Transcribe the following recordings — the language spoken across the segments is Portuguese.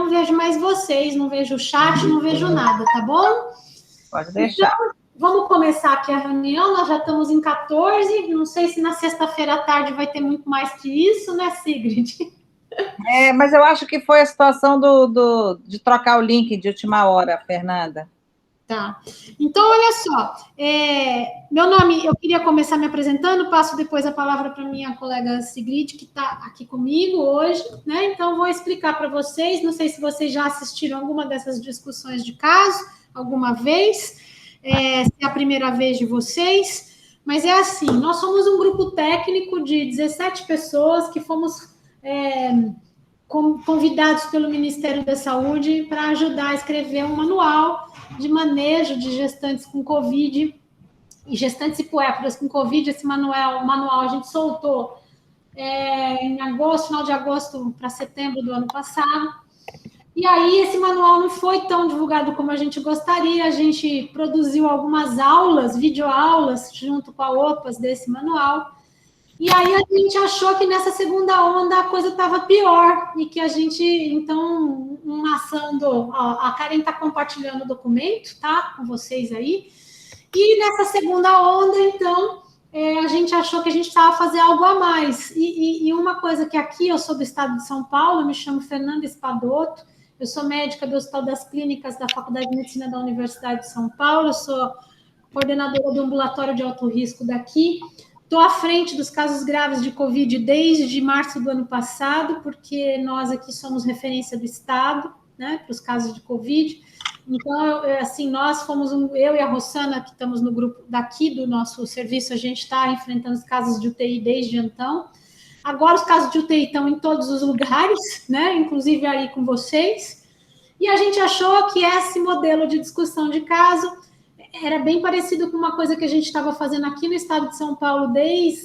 não vejo mais vocês, não vejo o chat, não vejo nada, tá bom? Pode deixar. Então, vamos começar aqui a reunião, nós já estamos em 14, não sei se na sexta-feira à tarde vai ter muito mais que isso, né, Sigrid? Mas eu acho que foi a situação de trocar o link de última hora, Fernanda. Tá. Então, olha só, meu nome, eu queria começar me apresentando, passo depois a palavra para minha colega Sigrid, que está aqui comigo hoje, né? Então, vou explicar para vocês, não sei se vocês já assistiram alguma dessas discussões de caso, alguma vez, se é a primeira vez de vocês, mas é assim, nós somos um grupo técnico de 17 pessoas que fomos convidados pelo Ministério da Saúde para ajudar a escrever um manual de manejo de gestantes com Covid e gestantes e puérperas com Covid. Esse manual a gente soltou em agosto, final de agosto para setembro do ano passado. E aí esse manual não foi tão divulgado como a gente gostaria, a gente produziu algumas aulas, videoaulas, junto com a OPAS desse manual. E aí a gente achou que nessa segunda onda a coisa estava pior e que a gente, então, uma ação a Karen está compartilhando o documento, tá? Com vocês aí. E nessa segunda onda, então, a gente achou que a gente estava fazendo algo a mais. E uma coisa que aqui, eu sou do estado de São Paulo, eu me chamo Fernanda Espadoto, eu sou médica do Hospital das Clínicas da Faculdade de Medicina da Universidade de São Paulo, eu sou coordenadora do ambulatório de alto risco daqui. Estou à frente dos casos graves de Covid desde março do ano passado, porque nós aqui somos referência do Estado, né, para os casos de Covid. Então, assim, nós fomos, eu e a Rossana, que estamos no grupo daqui do nosso serviço, a gente está enfrentando os casos de UTI desde então. Agora os casos de UTI estão em todos os lugares, né, inclusive aí com vocês. E a gente achou que esse modelo de discussão de caso era bem parecido com uma coisa que a gente estava fazendo aqui no estado de São Paulo,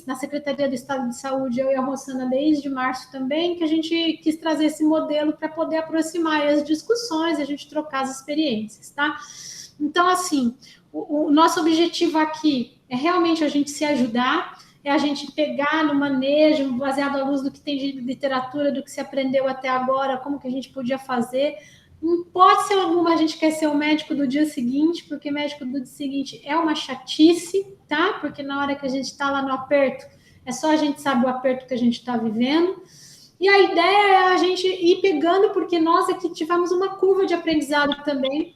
na Secretaria do Estado de Saúde, eu e a Rossana, desde março também, que a gente quis trazer esse modelo para poder aproximar as discussões, a gente trocar as experiências, tá? Então, assim, o nosso objetivo aqui é realmente a gente se ajudar, é a gente pegar no manejo, baseado à luz do que tem de literatura, do que se aprendeu até agora, como que a gente podia fazer. Não pode ser alguma, a gente quer ser o médico do dia seguinte, porque médico do dia seguinte é uma chatice, tá? Porque na hora que a gente está lá no aperto, é só a gente sabe o aperto que a gente está vivendo. E a ideia é a gente ir pegando, porque nós aqui tivemos uma curva de aprendizado também,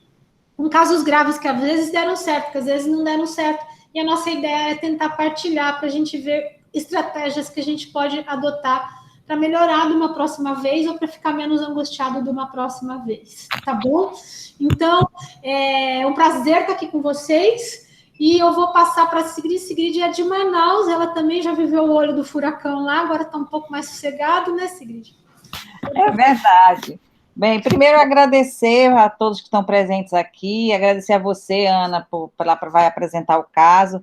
com casos graves que às vezes deram certo, que às vezes não deram certo. E a nossa ideia é tentar partilhar para a gente ver estratégias que a gente pode adotar para melhorar de uma próxima vez ou para ficar menos angustiado de uma próxima vez, tá bom? Então, é um prazer estar aqui com vocês e eu vou passar para a Sigrid. Sigrid é de Manaus, ela também já viveu o olho do furacão lá, agora está um pouco mais sossegado, né, Sigrid? É verdade. Bem, primeiro agradecer a todos que estão presentes aqui, agradecer a você, Ana, vai apresentar o caso.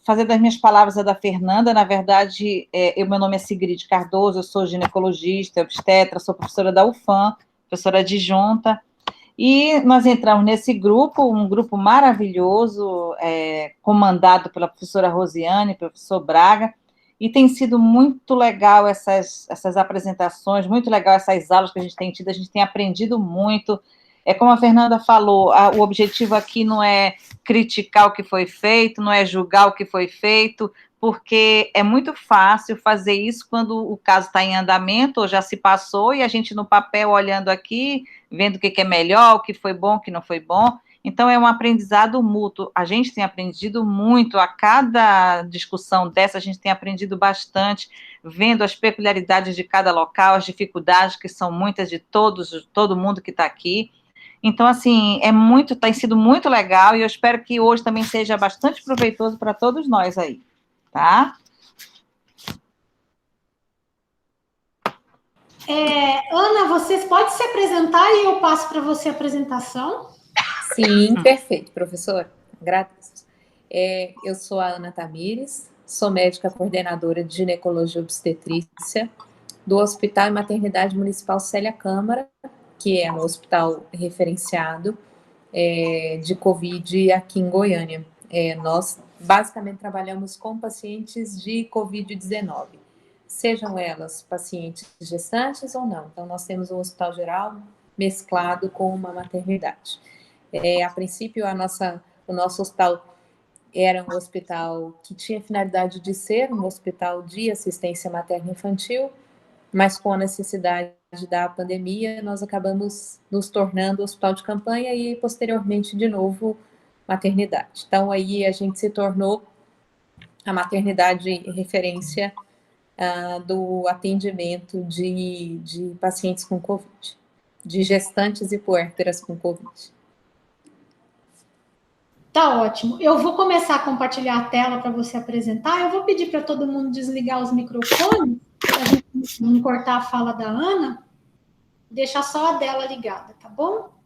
Fazer das minhas palavras a da Fernanda, na verdade, meu nome é Sigrid Cardoso, eu sou ginecologista, obstetra, sou professora da UFAM, professora adjunta, e nós entramos nesse grupo, um grupo maravilhoso, comandado pela professora Rosiane, professor Braga, e tem sido muito legal essas apresentações, muito legal essas aulas que a gente tem aprendido muito. Como a Fernanda falou, o objetivo aqui não é criticar o que foi feito, não é julgar o que foi feito, porque é muito fácil fazer isso quando o caso está em andamento ou já se passou e a gente no papel olhando aqui, vendo o que é melhor, o que foi bom, o que não foi bom. Então, é um aprendizado mútuo. A gente tem aprendido muito, a cada discussão dessa, a gente tem aprendido bastante, vendo as peculiaridades de cada local, as dificuldades que são muitas de todo mundo que está aqui. Então, assim, tem sido muito legal e eu espero que hoje também seja bastante proveitoso para todos nós aí, tá? Ana, vocês podem se apresentar e eu passo para você a apresentação? Sim, perfeito, professor. Agradeço. Eu sou a Ana Tamires, sou médica coordenadora de ginecologia e obstetrícia do Hospital e Maternidade Municipal Célia Câmara, que é um hospital referenciado de Covid aqui em Goiânia. Nós basicamente trabalhamos com pacientes de Covid-19, sejam elas pacientes gestantes ou não. Então, nós temos um hospital geral mesclado com uma maternidade. A princípio, o nosso hospital era um hospital que tinha finalidade de ser um hospital de assistência materno-infantil, mas com a necessidade da pandemia, nós acabamos nos tornando hospital de campanha e, posteriormente, de novo, maternidade. Então, aí a gente se tornou a maternidade referência do atendimento de pacientes com Covid, de gestantes e puérperas com Covid. Tá ótimo. Eu vou começar a compartilhar a tela para você apresentar. Eu vou pedir para todo mundo desligar os microfones, para a gente não cortar a fala da Ana, deixar só a dela ligada, tá bom?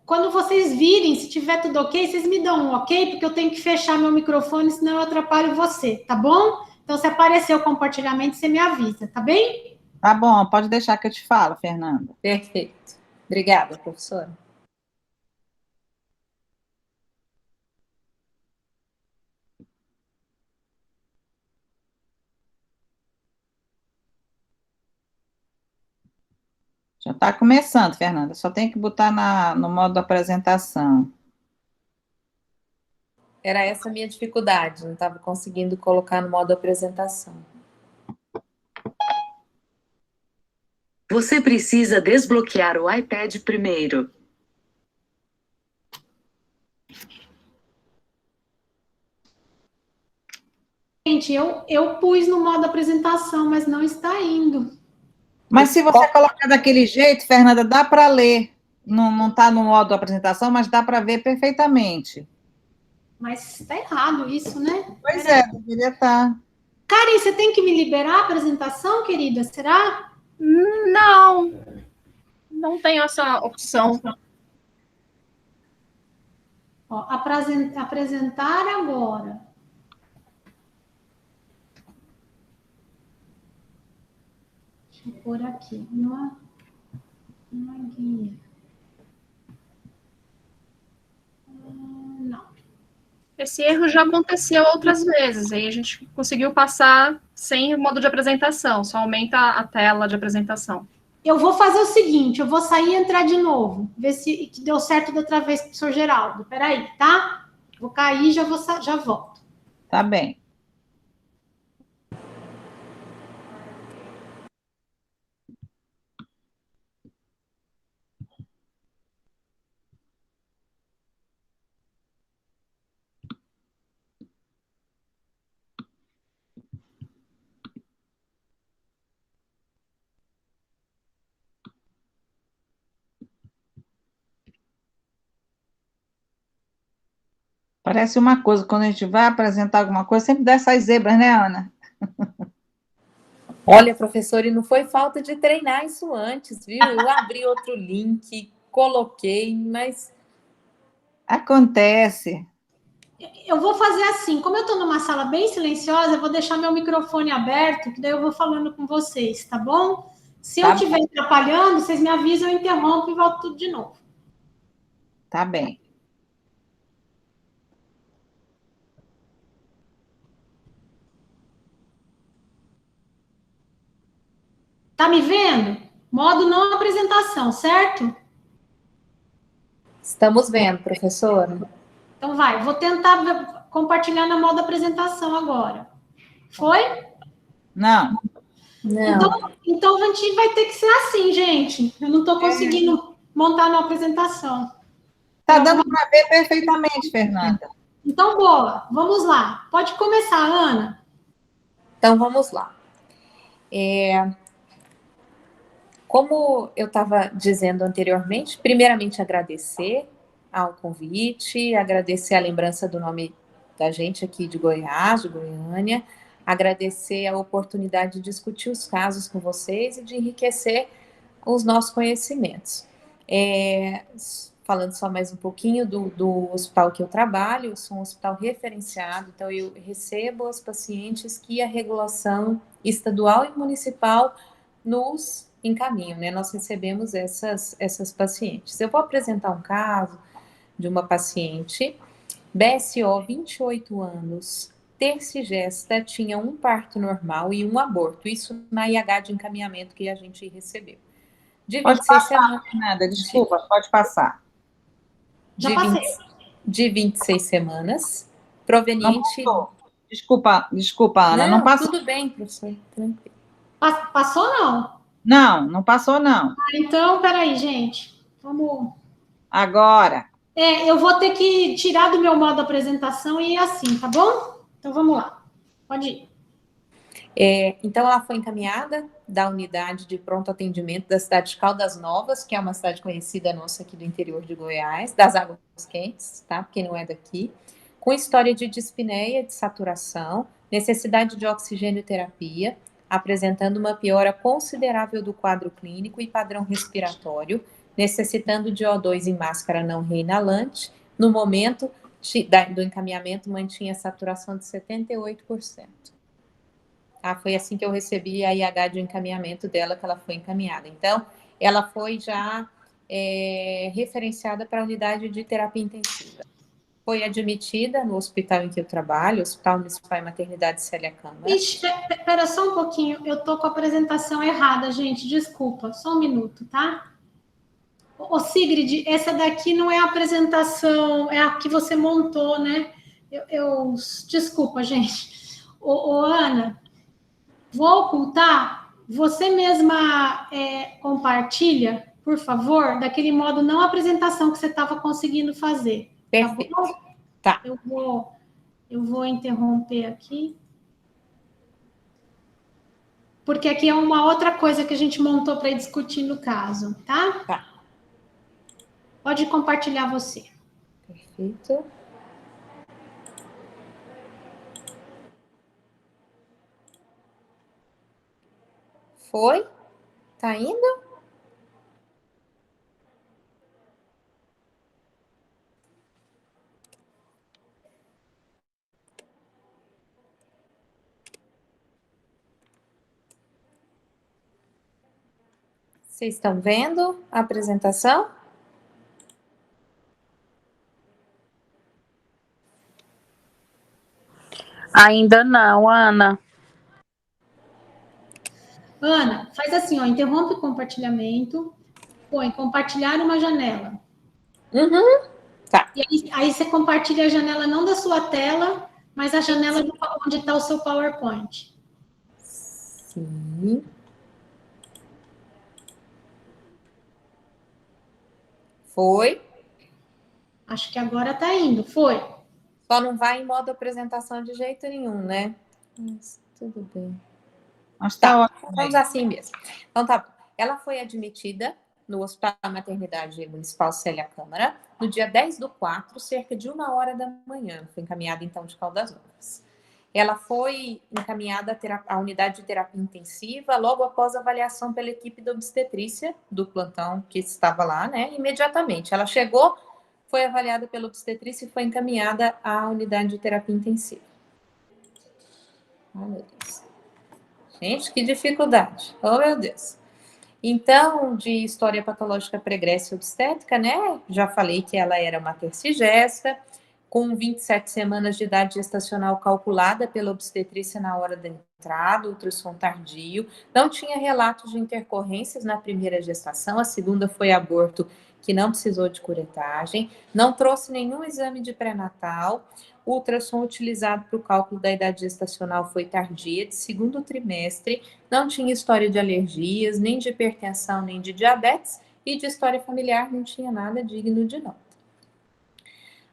Quando vocês virem, se tiver tudo ok, vocês me dão um ok, porque eu tenho que fechar meu microfone, senão eu atrapalho você, tá bom? Então, se aparecer o compartilhamento, você me avisa, tá bem? Tá bom, pode deixar que eu te falo, Fernanda. Perfeito. Obrigada, professora. Já está começando, Fernanda. Só tem que botar no modo apresentação. Era essa a minha dificuldade, não estava conseguindo colocar no modo apresentação. Você precisa desbloquear o iPad primeiro. Gente, eu pus no modo apresentação, mas não está indo. Mas se você colocar daquele jeito, Fernanda, dá para ler. Não está no modo apresentação, mas dá para ver perfeitamente. Mas está errado isso, né? Pois é, deveria estar. Karen, você tem que me liberar a apresentação, querida? Será? Não, não tenho essa opção. Ó, apresentar agora. Deixa eu pôr aqui. Uma guia. Não. Esse erro já aconteceu outras vezes, aí a gente conseguiu passar sem o modo de apresentação, só aumenta a tela de apresentação. Eu vou fazer o seguinte, eu vou sair e entrar de novo, ver se deu certo da outra vez, professor Geraldo. Peraí, tá? Vou cair e já volto. Tá bem. Parece uma coisa, quando a gente vai apresentar alguma coisa, sempre dá essas zebras, né, Ana? Olha, professor, e não foi falta de treinar isso antes, viu? Eu abri outro link, coloquei, mas... Acontece. Eu vou fazer assim, como eu estou numa sala bem silenciosa, eu vou deixar meu microfone aberto, que daí eu vou falando com vocês, tá bom? Se eu estiver atrapalhando, vocês me avisam, eu interrompo e volto tudo de novo. Tá bem. Tá me vendo? Modo não apresentação, certo? Estamos vendo, professora. Então vai, vou tentar compartilhar na modo apresentação agora. Foi? Não. Então a gente vai ter que ser assim, gente. Eu não estou conseguindo montar na apresentação. Tá dando para ver perfeitamente, Fernanda. Então, boa. Vamos lá. Pode começar, Ana. Então, vamos lá. Como eu estava dizendo anteriormente, primeiramente agradecer ao convite, agradecer a lembrança do nome da gente aqui de Goiás, de Goiânia, agradecer a oportunidade de discutir os casos com vocês e de enriquecer os nossos conhecimentos. Falando só mais um pouquinho do hospital que eu trabalho, eu sou um hospital referenciado, então eu recebo as pacientes que a regulação estadual e municipal nos encaminham, né? Nós recebemos essas pacientes. Eu vou apresentar um caso de uma paciente, BSO, 28 anos, tercigesta, tinha um parto normal e um aborto, isso na IH de encaminhamento que a gente recebeu. De 26 semanas. Fernanda, desculpa, pode passar. Já passei. De 26 semanas, proveniente... Desculpa, Ana, não passou. Tudo bem, professor, tranquilo. Passou, não? Não passou, não. Então, peraí, gente. Vamos... Agora. Eu vou ter que tirar do meu modo apresentação e ir assim, tá bom? Então, vamos lá. Pode ir. Então, ela foi encaminhada da unidade de pronto atendimento da cidade de Caldas Novas, que é uma cidade conhecida nossa aqui do interior de Goiás, das Águas Quentes, tá? Porque não é daqui, com história de dispneia, de saturação, necessidade de oxigênio terapia, apresentando uma piora considerável do quadro clínico e padrão respiratório, necessitando de O2 em máscara não reinalante. No momento do encaminhamento, mantinha saturação de 78%. Foi assim que eu recebi a IH de encaminhamento dela, que ela foi encaminhada. Então, ela foi já referenciada para a unidade de terapia intensiva. Foi admitida no hospital em que eu trabalho, Hospital Municipal e Maternidade Célia Câmara. Ixi, espera só um pouquinho, eu tô com a apresentação errada, gente, desculpa, só um minuto, tá? Ô Sigrid, essa daqui não é a apresentação, é a que você montou, né? Desculpa, gente. Ô Ana, vou ocultar, você mesma compartilha, por favor, daquele modo não apresentação que você estava conseguindo fazer. Perfeito. Tá. Eu vou interromper aqui. Porque aqui é uma outra coisa que a gente montou para discutir no caso, tá? Tá. Pode compartilhar você. Perfeito. Foi? Tá indo? Vocês estão vendo a apresentação? Ainda não, Ana. Ana, faz assim, ó, interrompe o compartilhamento, põe compartilhar uma janela. Uhum. Tá. E aí você compartilha a janela não da sua tela, mas a janela onde está o seu PowerPoint. Sim. Foi. Acho que agora está indo, foi. Só não vai em modo apresentação de jeito nenhum, né? Mas tudo bem. Mas tá ótimo. Vamos assim mesmo. Então tá bom. Ela foi admitida no Hospital da Maternidade Municipal Célia Câmara no dia 10/4, cerca de 1h da manhã. Foi encaminhada então de Caldas Novas. Ela foi encaminhada à unidade de terapia intensiva logo após a avaliação pela equipe da obstetrícia do plantão que estava lá, né? Imediatamente. Ela chegou, foi avaliada pela obstetrícia e foi encaminhada à unidade de terapia intensiva. Ai, meu Deus. Gente, que dificuldade. Oh, meu Deus. Então, de história patológica pregressa e obstétrica, né? Já falei que ela era uma tercigesta, com 27 semanas de idade gestacional calculada pela obstetrícia na hora da entrada, ultrassom tardio. Não tinha relatos de intercorrências na primeira gestação, a segunda foi aborto que não precisou de curetagem, não trouxe nenhum exame de pré-natal. O ultrassom utilizado para o cálculo da idade gestacional foi tardia, de segundo trimestre, não tinha história de alergias, nem de hipertensão, nem de diabetes, e de história familiar não tinha nada digno de nota.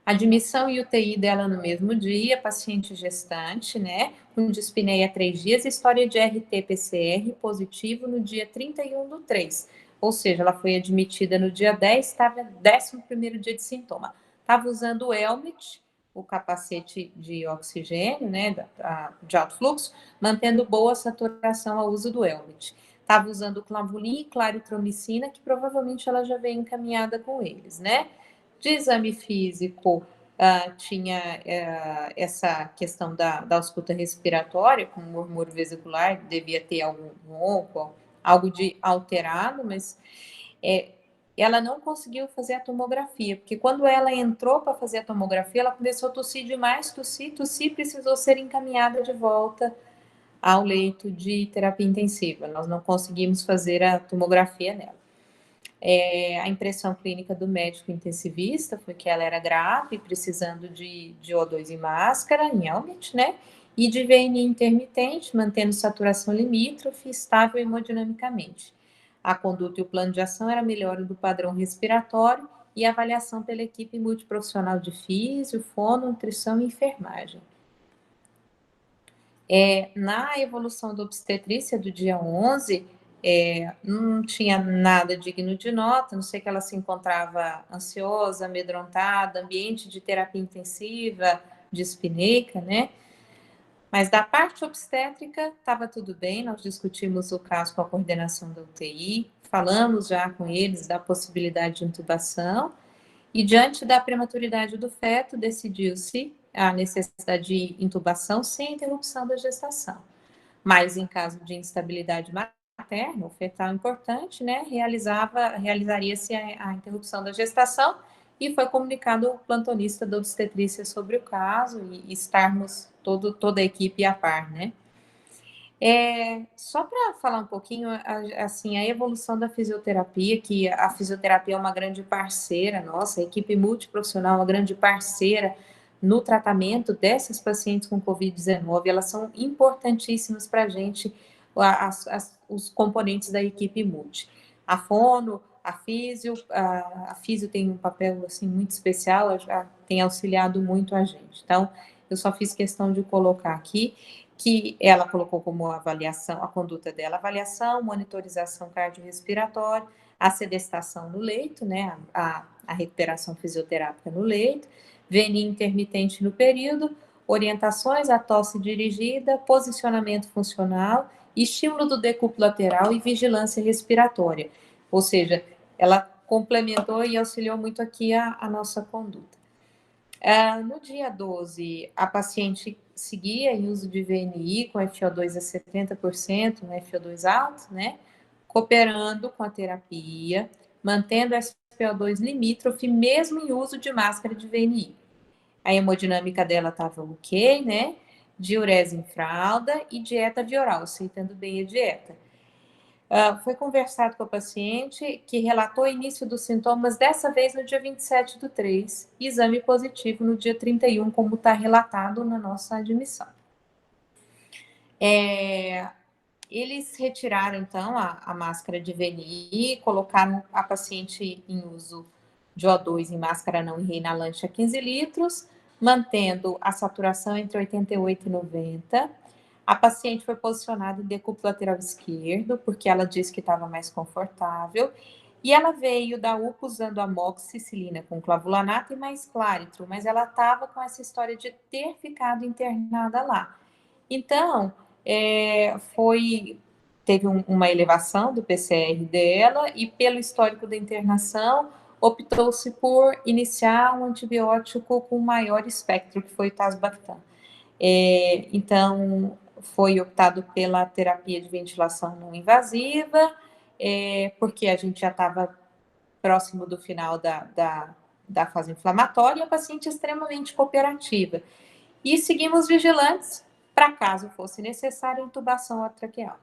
Admissão e UTI dela no mesmo dia, paciente gestante, né, com dispneia há 3 dias, história de RT-PCR positivo no dia 31/3. ou seja, ela foi admitida no dia 10, estava no 11º dia de sintoma. Estava usando o Elmit, o capacete de oxigênio, né, de alto fluxo, mantendo boa saturação ao uso do Elmit. Estava usando o Clavulin e claritromicina, que provavelmente ela já vem encaminhada com eles, né? De exame físico, tinha essa questão da ausculta respiratória, com murmúrio vesicular, devia ter algum ronco, algo de alterado, mas ela não conseguiu fazer a tomografia, porque quando ela entrou para fazer a tomografia, ela começou a tossir demais, tossir, precisou ser encaminhada de volta ao leito de terapia intensiva. Nós não conseguimos fazer a tomografia nela. A impressão clínica do médico intensivista foi que ela era grave, precisando de O2 em máscara, em Elmit, né? E de VNI intermitente, mantendo saturação limítrofe, estável hemodinamicamente. A conduta e o plano de ação era melhora do padrão respiratório e avaliação pela equipe multiprofissional de físio, fono, nutrição e enfermagem. Na evolução da obstetrícia do dia 11, não tinha nada digno de nota, não sei que ela se encontrava ansiosa, amedrontada, ambiente de terapia intensiva, dispneica, né? Mas da parte obstétrica, estava tudo bem, nós discutimos o caso com a coordenação da UTI, falamos já com eles da possibilidade de intubação, e diante da prematuridade do feto, decidiu-se a necessidade de intubação sem interrupção da gestação. Mas em caso de instabilidade materna, o fetal importante, né, realizaria-se a interrupção da gestação, e foi comunicado ao plantonista da obstetrícia sobre o caso, e estarmos toda a equipe a par, né. Só para falar um pouquinho, assim, a evolução da fisioterapia, que a fisioterapia é uma grande parceira nossa, a equipe multiprofissional é uma grande parceira no tratamento dessas pacientes com Covid-19, elas são importantíssimas para a gente, os componentes da equipe multi. A fono, a físio tem um papel, assim, muito especial, tem auxiliado muito a gente. Então, eu só fiz questão de colocar aqui que ela colocou como avaliação, a conduta dela, avaliação, monitorização cardiorrespiratória, a sedestação no leito, né, a recuperação fisioterápica no leito, VNI intermitente no período, orientações à tosse dirigida, posicionamento funcional, estímulo do decúbito lateral e vigilância respiratória. Ou seja, ela complementou e auxiliou muito aqui a nossa conduta. No dia 12, a paciente seguia em uso de VNI com FO2 a 70%, né, FO2 alto, né, cooperando com a terapia, mantendo SpO2 limítrofe, mesmo em uso de máscara de VNI. A hemodinâmica dela estava ok, né, diurese em fralda e dieta vioral, aceitando bem a dieta. Foi conversado com a paciente, que relatou o início dos sintomas, dessa vez no dia 27/3, exame positivo no dia 31, como está relatado na nossa admissão. Eles retiraram, então, a máscara de VNI, colocaram a paciente em uso de O2 em máscara não inalante a 15 litros, mantendo a saturação entre 88 e 90. A paciente foi posicionada em decúbito lateral esquerdo, porque ela disse que estava mais confortável, e ela veio da UPA usando amoxicilina com clavulanato e mais claritro, mas ela estava com essa história de ter ficado internada lá. Então, teve uma elevação do PCR dela, e pelo histórico da internação, optou-se por iniciar um antibiótico com maior espectro, que foi o Tazobactam. Então, foi optado pela terapia de ventilação não invasiva, porque a gente já estava próximo do final da fase inflamatória, e a paciente extremamente cooperativa. E seguimos vigilantes para caso fosse necessária intubação orotraqueal.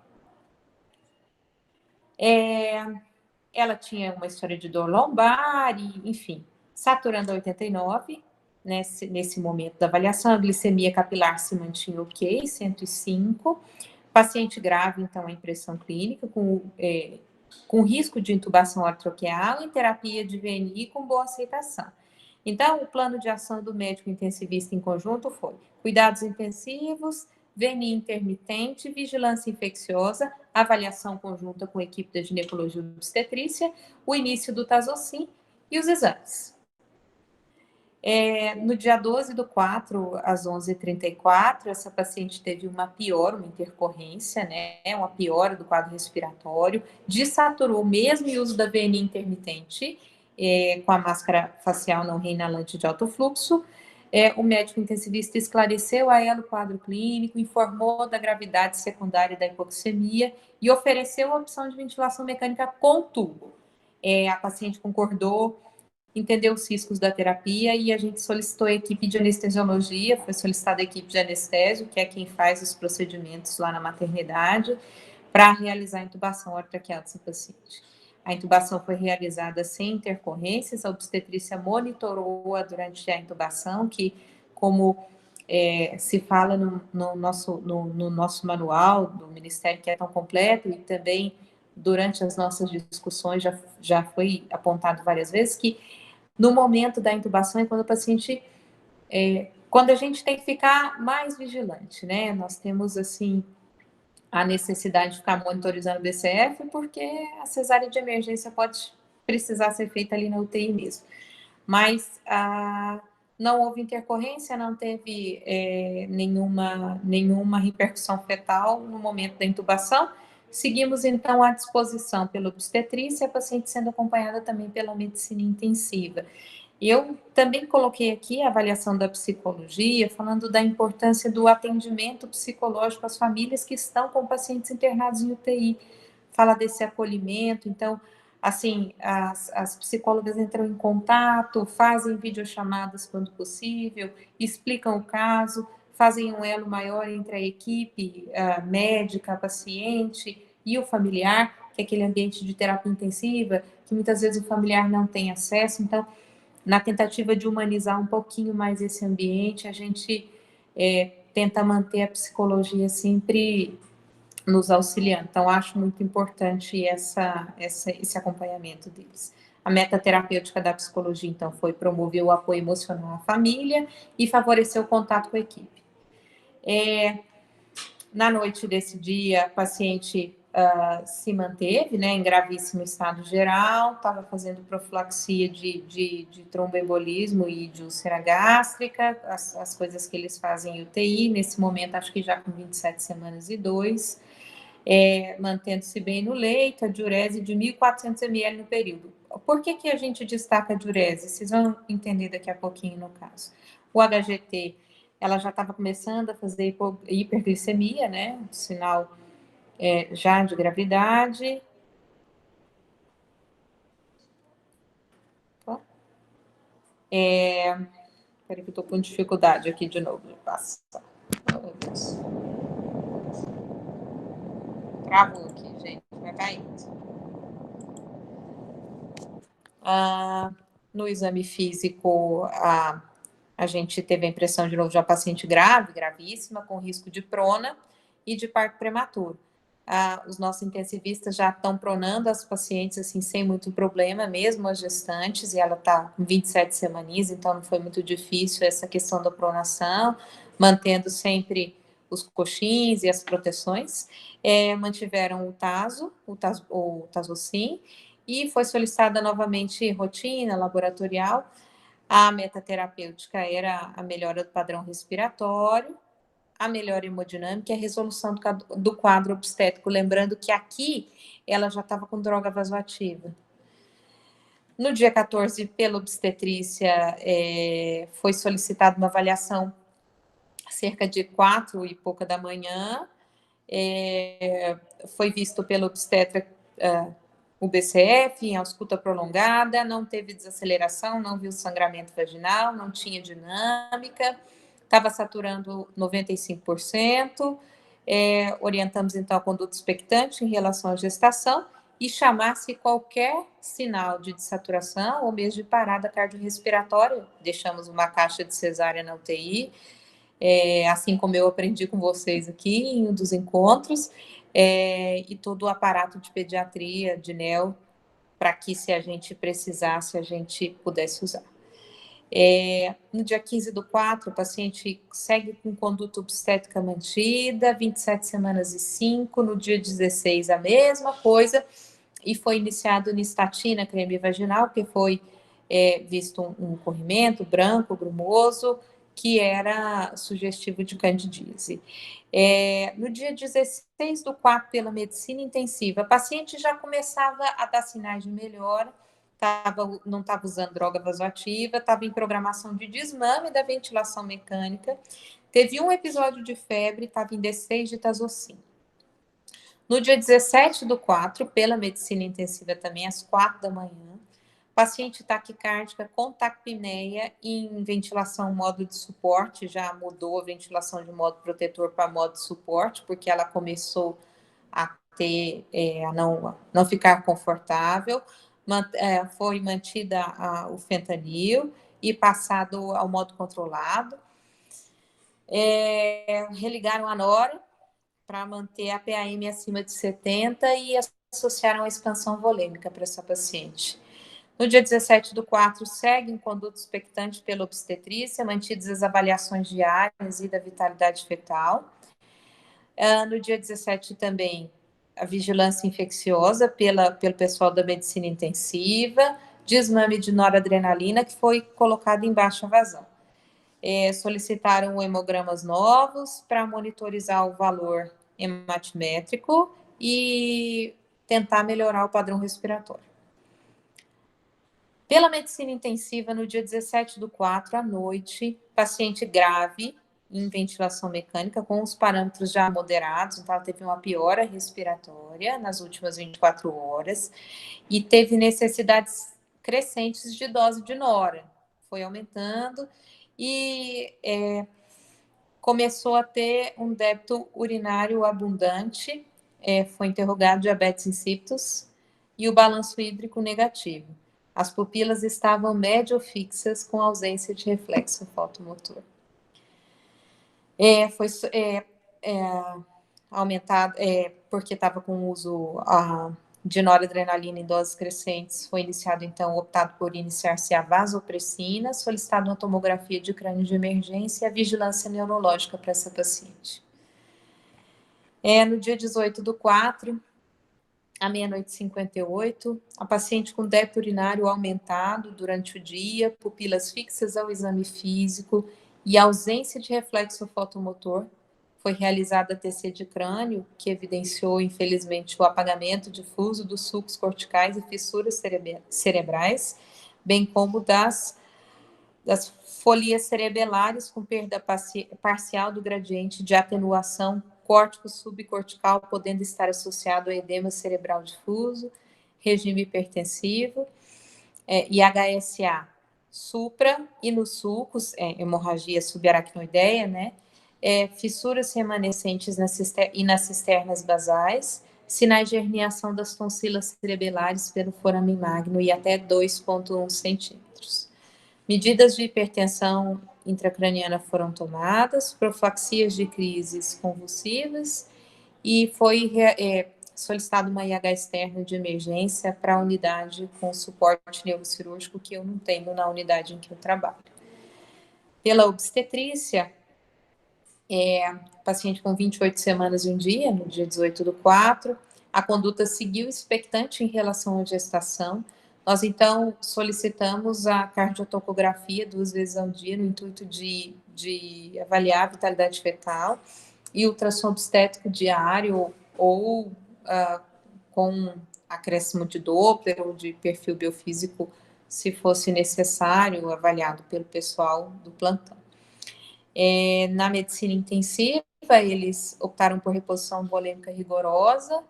Ela tinha uma história de dor lombar, e, enfim, saturando a 89, nesse momento da avaliação, a glicemia capilar se mantinha ok, 105, paciente grave, então, a impressão clínica, com risco de intubação orotraqueal e terapia de VNI com boa aceitação. Então, o plano de ação do médico intensivista em conjunto foi cuidados intensivos, VNI intermitente, vigilância infecciosa, avaliação conjunta com a equipe da ginecologia e obstetrícia, o início do Tazocin e os exames. No dia 12/4, às 11h34, essa paciente teve uma intercorrência, né, uma piora do quadro respiratório, desaturou mesmo em uso da VNI intermitente, com a máscara facial não reinalante de alto fluxo. O médico intensivista esclareceu a ela o quadro clínico, informou da gravidade secundária da hipoxemia e ofereceu a opção de ventilação mecânica com tubo. A paciente concordou, entendeu os riscos da terapia e a gente solicitou a equipe de anestesiologia, foi solicitada a equipe de anestésio, que é quem faz os procedimentos lá na maternidade, para realizar a intubação orotraqueal dessa paciente. A intubação foi realizada sem intercorrências, a obstetrícia monitorou-a durante a intubação, que, como se fala no nosso manual do Ministério, que é tão completo, e também durante as nossas discussões já foi apontado várias vezes, que no momento da intubação é quando o paciente, quando a gente tem que ficar mais vigilante, né? Nós temos, assim, a necessidade de ficar monitorizando o BCF, porque a cesárea de emergência pode precisar ser feita ali na UTI mesmo. Mas não houve intercorrência, não teve nenhuma repercussão fetal no momento da intubação. Seguimos, então, à disposição pela obstetrícia, a paciente sendo acompanhada também pela medicina intensiva. Eu também coloquei aqui a avaliação da psicologia, falando da importância do atendimento psicológico às famílias que estão com pacientes internados em UTI. Fala desse acolhimento, então, assim, as psicólogas entram em contato, fazem videochamadas quando possível, explicam o caso, fazem um elo maior entre a equipe médica, a paciente e o familiar, que é aquele ambiente de terapia intensiva, que muitas vezes o familiar não tem acesso. Então, na tentativa de humanizar um pouquinho mais esse ambiente, a gente tenta manter a psicologia sempre nos auxiliando. Então, acho muito importante esse acompanhamento deles. A meta terapêutica da psicologia, então, foi promover o apoio emocional à família e favorecer o contato com a equipe. Na noite desse dia, a paciente se manteve, né, em gravíssimo estado geral, estava fazendo profilaxia de tromboembolismo e de úlcera gástrica, as coisas que eles fazem em UTI, nesse momento, acho que já com 27 semanas e 2, mantendo-se bem no leito, a diurese de 1.400 ml no período. Por que a gente destaca a diurese? Vocês vão entender daqui a pouquinho no caso. O HGT, ela já estava começando a fazer hiperglicemia, né? Um sinal já de gravidade. Peraí que eu estou com dificuldade aqui de novo de passar. Oh, meu Deus. Travou aqui, gente. Vai caindo. No exame físico, a gente teve a impressão de novo de uma paciente grave, gravíssima, com risco de prona e de parto prematuro. Os nossos intensivistas já estão pronando as pacientes, assim, sem muito problema, mesmo as gestantes, e ela está com 27 semaninhas, então não foi muito difícil essa questão da pronação, mantendo sempre os coxins e as proteções. Mantiveram o Tazocin, e foi solicitada novamente rotina laboratorial. A meta terapêutica era a melhora do padrão respiratório, a melhora hemodinâmica e a resolução do quadro obstétrico. Lembrando que aqui ela já estava com droga vasoativa. No dia 14, pela obstetrícia, foi solicitada uma avaliação cerca de 4 e pouca da manhã. Foi visto pelo obstetra o BCF em ausculta prolongada, não teve desaceleração, não viu sangramento vaginal, não tinha dinâmica, estava saturando 95%, orientamos então a conduta expectante em relação à gestação e chamasse qualquer sinal de dessaturação ou mesmo de parada cardiorrespiratória, deixamos uma caixa de cesárea na UTI, assim como eu aprendi com vocês aqui em um dos encontros, e todo o aparato de pediatria, de neo, para que, se a gente precisasse, a gente pudesse usar. No dia 15/4, o paciente segue com conduta obstétrica mantida, 27 semanas e 5. No dia 16, a mesma coisa. E foi iniciado nistatina creme vaginal, que foi visto um corrimento branco, grumoso, que era sugestivo de candidíase. No dia 16/4, pela medicina intensiva, a paciente já começava a dar sinais de melhora, não estava usando droga vasoativa, estava em programação de desmame da ventilação mecânica, teve um episódio de febre, estava em D6 de tazocin. No dia 17/4, pela medicina intensiva também, às 4 da manhã, paciente taquicárdica com taquipneia em ventilação modo de suporte, já mudou a ventilação de modo protetor para modo de suporte, porque ela começou a ter, a não ficar confortável, foi mantida o fentanil e passado ao modo controlado. Religaram a nora para manter a PAM acima de 70 e associaram a expansão volêmica para essa paciente. No dia 17/4, segue em conduta expectante pela obstetrícia, mantidas as avaliações diárias e da vitalidade fetal. No dia 17 também, a vigilância infecciosa pelo pessoal da medicina intensiva, desmame de noradrenalina, que foi colocado em baixa vazão. Solicitaram hemogramas novos para monitorizar o valor hematimétrico e tentar melhorar o padrão respiratório. Pela medicina intensiva, no dia 17/4, à noite, paciente grave em ventilação mecânica, com os parâmetros já moderados, então ela teve uma piora respiratória nas últimas 24 horas e teve necessidades crescentes de dose de nora, foi aumentando e começou a ter um débito urinário abundante, foi interrogado diabetes insípidos e o balanço hídrico negativo. As pupilas estavam médio-fixas com ausência de reflexo fotomotor. Foi aumentado, porque estava com o uso de noradrenalina em doses crescentes, foi iniciado, então, optado por iniciar-se a vasopressina, solicitado uma tomografia de crânio de emergência e a vigilância neurológica para essa paciente. No dia 18/4, à meia-noite 58, a paciente com débito urinário aumentado durante o dia, pupilas fixas ao exame físico e ausência de reflexo fotomotor, foi realizada a TC de crânio, que evidenciou, infelizmente, o apagamento difuso dos sulcos corticais e fissuras cerebrais, bem como das folias cerebelares com perda parcial do gradiente de atenuação córtico-subcortical, podendo estar associado a edema cerebral difuso, regime hipertensivo, e HSA supra e nos sulcos, hemorragia subaracnoideia, né? Fissuras remanescentes e nas cisternas basais, sinais de herniação das tonsilas cerebelares pelo foramen magno e até 2,1 centímetros. Medidas de hipertensão intracraniana foram tomadas, profilaxias de crises convulsivas e foi solicitado uma IH externa de emergência para a unidade com suporte neurocirúrgico, que eu não tenho na unidade em que eu trabalho. Pela obstetrícia, paciente com 28 semanas e um dia, no dia 18/4, a conduta seguiu expectante em relação à gestação. Nós, então, solicitamos a cardiotocografia 2 vezes ao dia, no intuito de avaliar a vitalidade fetal, e ultrassom obstétrico diário ou com acréscimo de Doppler ou de perfil biofísico, se fosse necessário, avaliado pelo pessoal do plantão. Na medicina intensiva, eles optaram por reposição volêmica rigorosa,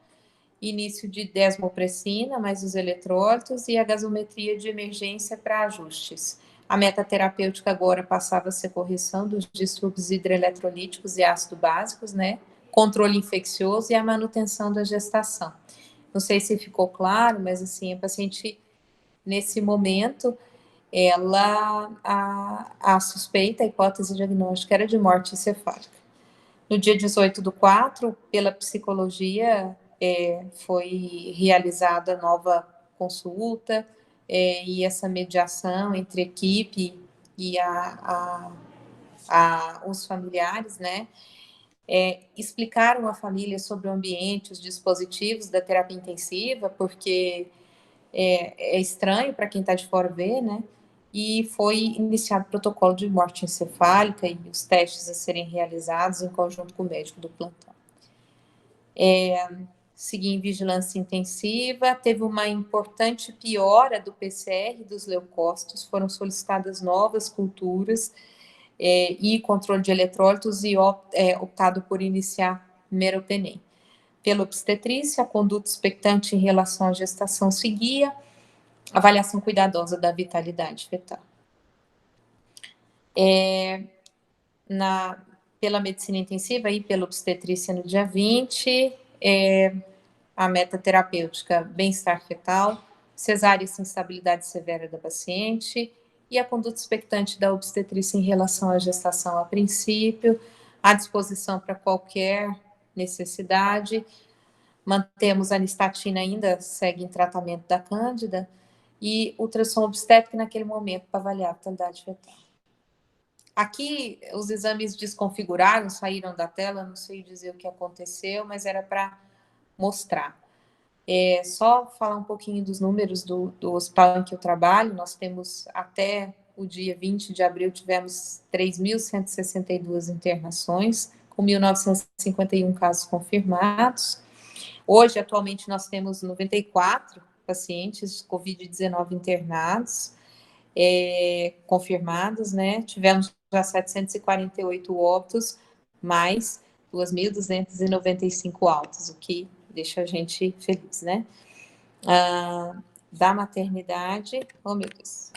início de desmopressina, mais os eletrólitos e a gasometria de emergência para ajustes. A meta terapêutica agora passava a ser correção dos distúrbios hidroeletrolíticos e ácido básicos, né? Controle infeccioso e a manutenção da gestação. Não sei se ficou claro, mas assim, a paciente, nesse momento, a suspeita, a hipótese diagnóstica era de morte encefálica. No dia 18/4, pela psicologia, foi realizada nova consulta, e essa mediação entre equipe e os familiares, né, explicaram à família sobre o ambiente, os dispositivos da terapia intensiva, porque é estranho para quem está de fora ver, né? E foi iniciado o protocolo de morte encefálica e os testes a serem realizados em conjunto com o médico do plantão. Segui em vigilância intensiva, teve uma importante piora do PCR dos leucócitos, foram solicitadas novas culturas e controle de eletrólitos e optado por iniciar meropenem. Pela obstetrícia, a conduta expectante em relação à gestação seguia, avaliação cuidadosa da vitalidade fetal. Pela medicina intensiva e pela obstetrícia no dia 20, a meta terapêutica bem-estar fetal, cesárea sem estabilidade severa da paciente e a conduta expectante da obstetrícia em relação à gestação a princípio, à disposição para qualquer necessidade. Mantemos a anistatina ainda, segue em tratamento da cândida, e ultrassom obstétrico naquele momento para avaliar a vitalidade fetal. Aqui, os exames desconfiguraram, saíram da tela, não sei dizer o que aconteceu, mas era para mostrar. Só falar um pouquinho dos números do hospital em que eu trabalho. Nós temos, até o dia 20 de abril, tivemos 3.162 internações, com 1.951 casos confirmados. Hoje, atualmente, nós temos 94 pacientes Covid-19 internados, confirmados, né? Tivemos já 748 óbitos, mais 2.295 altos, o que deixa a gente feliz, né? Da maternidade, oh meu Deus,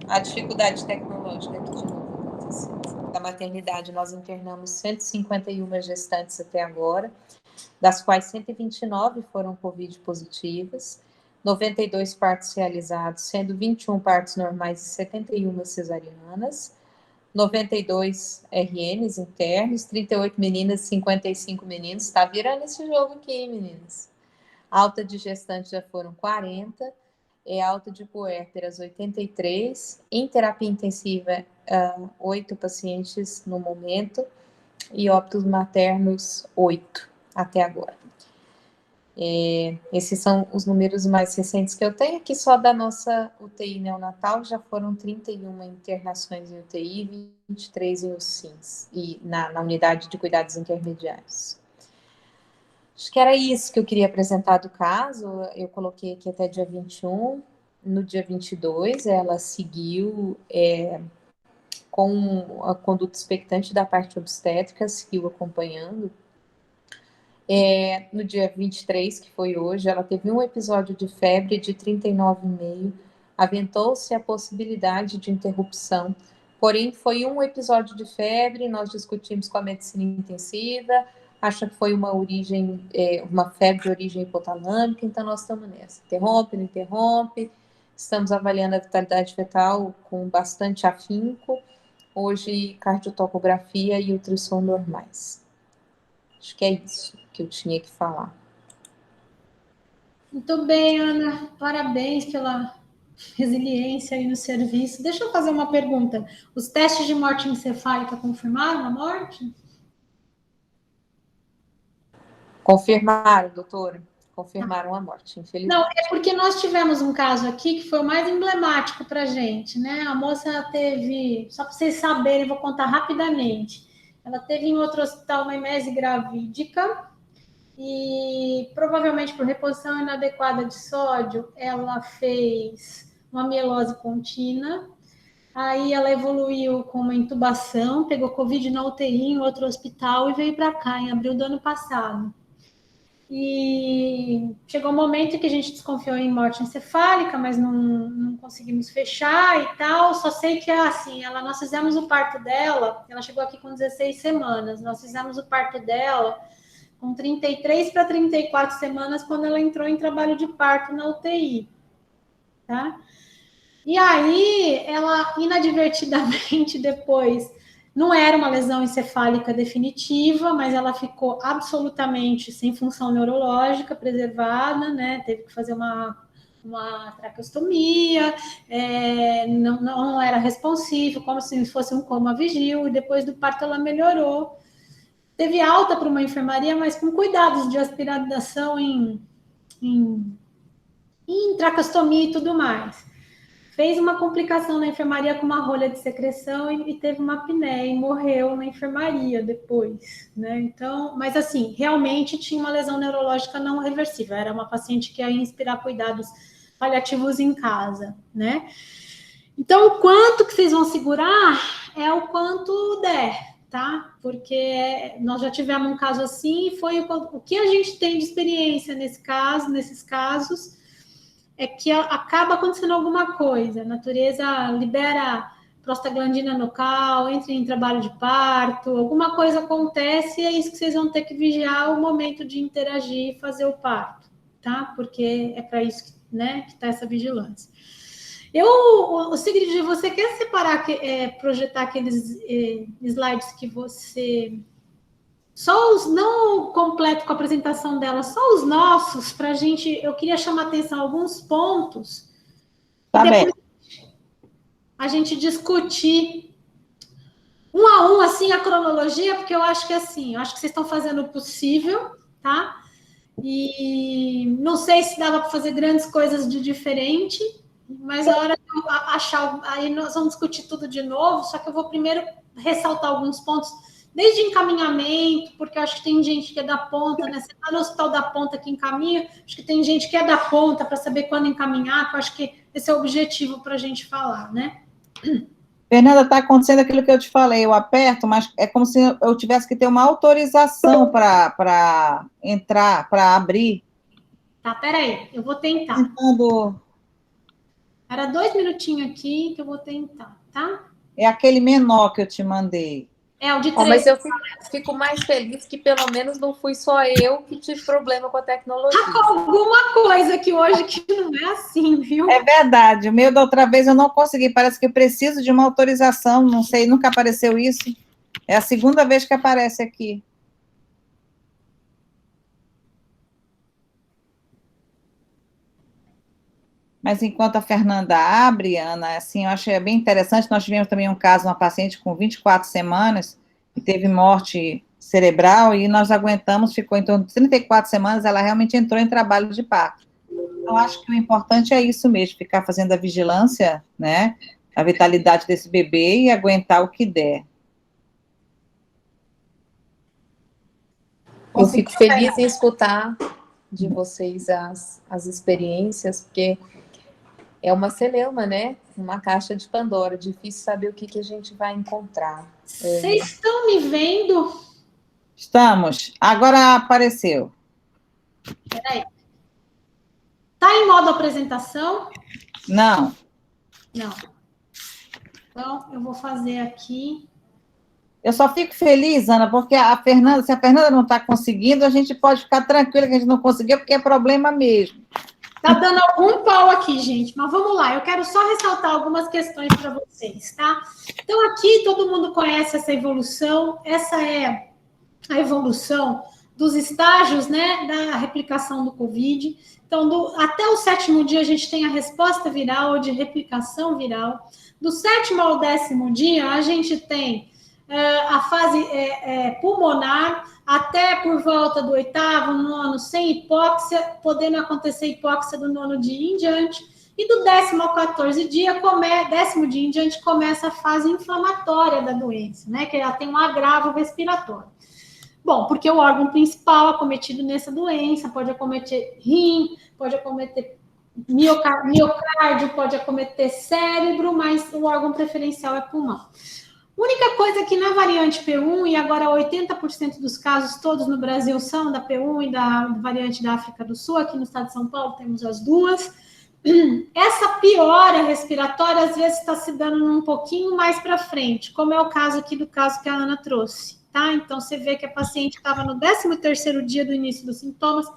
a dificuldade tecnológica aqui de novo acontecendo. Da maternidade, nós internamos 151 gestantes até agora, das quais 129 foram Covid positivas, 92 partos realizados, sendo 21 partos normais e 71 cesarianas, 92 RNs internos, 38 meninas, 55 meninos. Está virando esse jogo aqui, meninas. Alta de gestante já foram 40, alta de puérperas 83, em terapia intensiva 8 pacientes no momento e óbitos maternos 8 até agora. Esses são os números mais recentes que eu tenho. Aqui só da nossa UTI neonatal já foram 31 internações em UTI, 23 em UCINS, e na unidade de cuidados intermediários. Acho que era isso que eu queria apresentar do caso. Eu coloquei aqui até dia 21. No dia 22, ela seguiu com a conduta expectante da parte obstétrica, seguiu acompanhando. No dia 23, que foi hoje, ela teve um episódio de febre de 39,5, aventou-se a possibilidade de interrupção, porém foi um episódio de febre, nós discutimos com a medicina intensiva, acha que foi uma febre de origem hipotalâmica, então nós estamos nessa, interrompe, não interrompe, estamos avaliando a vitalidade fetal com bastante afinco, hoje cardiotocografia e ultrassom normais. Acho que é isso que eu tinha que falar. Muito bem, Ana. Parabéns pela resiliência aí no serviço. Deixa eu fazer uma pergunta. Os testes de morte encefálica confirmaram a morte? Confirmaram, doutora. Confirmaram a morte, infelizmente. Não, é porque nós tivemos um caso aqui que foi o mais emblemático para a gente, né? A moça teve, só para vocês saberem, vou contar rapidamente. Ela teve em outro hospital uma emese gravídica e provavelmente por reposição inadequada de sódio, ela fez uma mielose contínua. Aí ela evoluiu com uma intubação, pegou Covid na UTI em outro hospital e veio para cá em abril do ano passado. E chegou um momento que a gente desconfiou em morte encefálica, mas não conseguimos fechar e tal. Só sei que assim, nós fizemos o parto dela, ela chegou aqui com 16 semanas, nós fizemos o parto dela com 33 para 34 semanas, quando ela entrou em trabalho de parto na UTI, tá? E aí, ela inadvertidamente depois, não era uma lesão encefálica definitiva, mas ela ficou absolutamente sem função neurológica preservada, né? Teve que fazer uma uma traqueostomia, não era responsível, como se fosse um coma vigil, e depois do parto ela melhorou. Teve alta para uma enfermaria, mas com cuidados de aspiração em traqueostomia e tudo mais. Fez uma complicação na enfermaria com uma rolha de secreção e teve uma apneia e morreu na enfermaria depois, né? Então, mas assim, realmente tinha uma lesão neurológica não reversível. Era uma paciente que ia inspirar cuidados paliativos em casa, né? Então, o quanto que vocês vão segurar é o quanto der, tá? Porque nós já tivemos um caso assim e foi o que a gente tem de experiência nesses casos, é que acaba acontecendo alguma coisa. A natureza libera prostaglandina local, entra em trabalho de parto, alguma coisa acontece e é isso que vocês vão ter que vigiar o momento de interagir e fazer o parto, tá? Porque é para isso que tá essa vigilância. Sigrid, você quer separar, projetar aqueles slides que você... Só os não completo com a apresentação dela, só os nossos, para a gente... Eu queria chamar a atenção a alguns pontos. Tá bem. A gente discutir um a um, assim, a cronologia, porque eu acho que, assim, vocês estão fazendo o possível, tá? E não sei se dava para fazer grandes coisas de diferente, mas a hora que eu achar... Aí nós vamos discutir tudo de novo, só que eu vou primeiro ressaltar alguns pontos, desde encaminhamento, porque eu acho que tem gente que é da ponta, né? Você está no Hospital da Ponta que encaminha, acho que tem gente que é da ponta para saber quando encaminhar, que eu acho que esse é o objetivo para a gente falar, né? Fernanda, está acontecendo aquilo que eu te falei, eu aperto, mas é como se eu tivesse que ter uma autorização para entrar, para abrir. Tá, peraí, eu vou tentar. Tentando... Era 2 minutinhos aqui que eu vou tentar, tá? É aquele menor que eu te mandei. É, o de 3. Mas eu fico mais feliz que pelo menos não fui só eu que tive problema com a tecnologia. Tá com alguma coisa aqui hoje que não é assim, viu? É verdade, o meu da outra vez eu não consegui, parece que eu preciso de uma autorização, não sei, nunca apareceu isso. É a segunda vez que aparece aqui. Mas enquanto a Fernanda abre, Ana, assim, eu achei bem interessante, nós tivemos também um caso, uma paciente com 24 semanas, que teve morte cerebral, e nós aguentamos, ficou em torno de 34 semanas, ela realmente entrou em trabalho de parto. Então, acho que o importante é isso mesmo, ficar fazendo a vigilância, né, a vitalidade desse bebê e aguentar o que der. Eu fico feliz em escutar de vocês as experiências, porque é uma celeuma, né? Uma caixa de Pandora. Difícil saber o que a gente vai encontrar. Vocês estão me vendo? Estamos. Agora apareceu. Peraí. Tá em modo apresentação? Não. Não. Então, eu vou fazer aqui. Eu só fico feliz, Ana, porque se a Fernanda não está conseguindo, a gente pode ficar tranquila que a gente não conseguiu, porque é problema mesmo. Tá dando algum pau aqui, gente, mas vamos lá. Eu quero só ressaltar algumas questões para vocês, tá? Então, aqui todo mundo conhece essa evolução. Essa é a evolução dos estágios, né, da replicação do COVID. Então, até o 7º dia, a gente tem a resposta viral ou de replicação viral. Do 7º ao 10º dia, a gente tem a fase pulmonar, até por volta do 8º, 9º, sem hipóxia, podendo acontecer hipóxia do 9º dia em diante, e do 10º ao 14º dia, 10º dia em diante, começa a fase inflamatória da doença, né, que ela tem um agravo respiratório. Bom, porque o órgão principal acometido nessa doença pode acometer rim, pode acometer miocárdio, pode acometer cérebro, mas o órgão preferencial é pulmão. A única coisa que na variante P1, e agora 80% dos casos todos no Brasil são da P1 e da variante da África do Sul, aqui no estado de São Paulo temos as duas, essa piora respiratória às vezes está se dando um pouquinho mais para frente, como é o caso aqui do caso que a Ana trouxe, tá? Então, você vê que a paciente estava no 13º dia do início dos sintomas,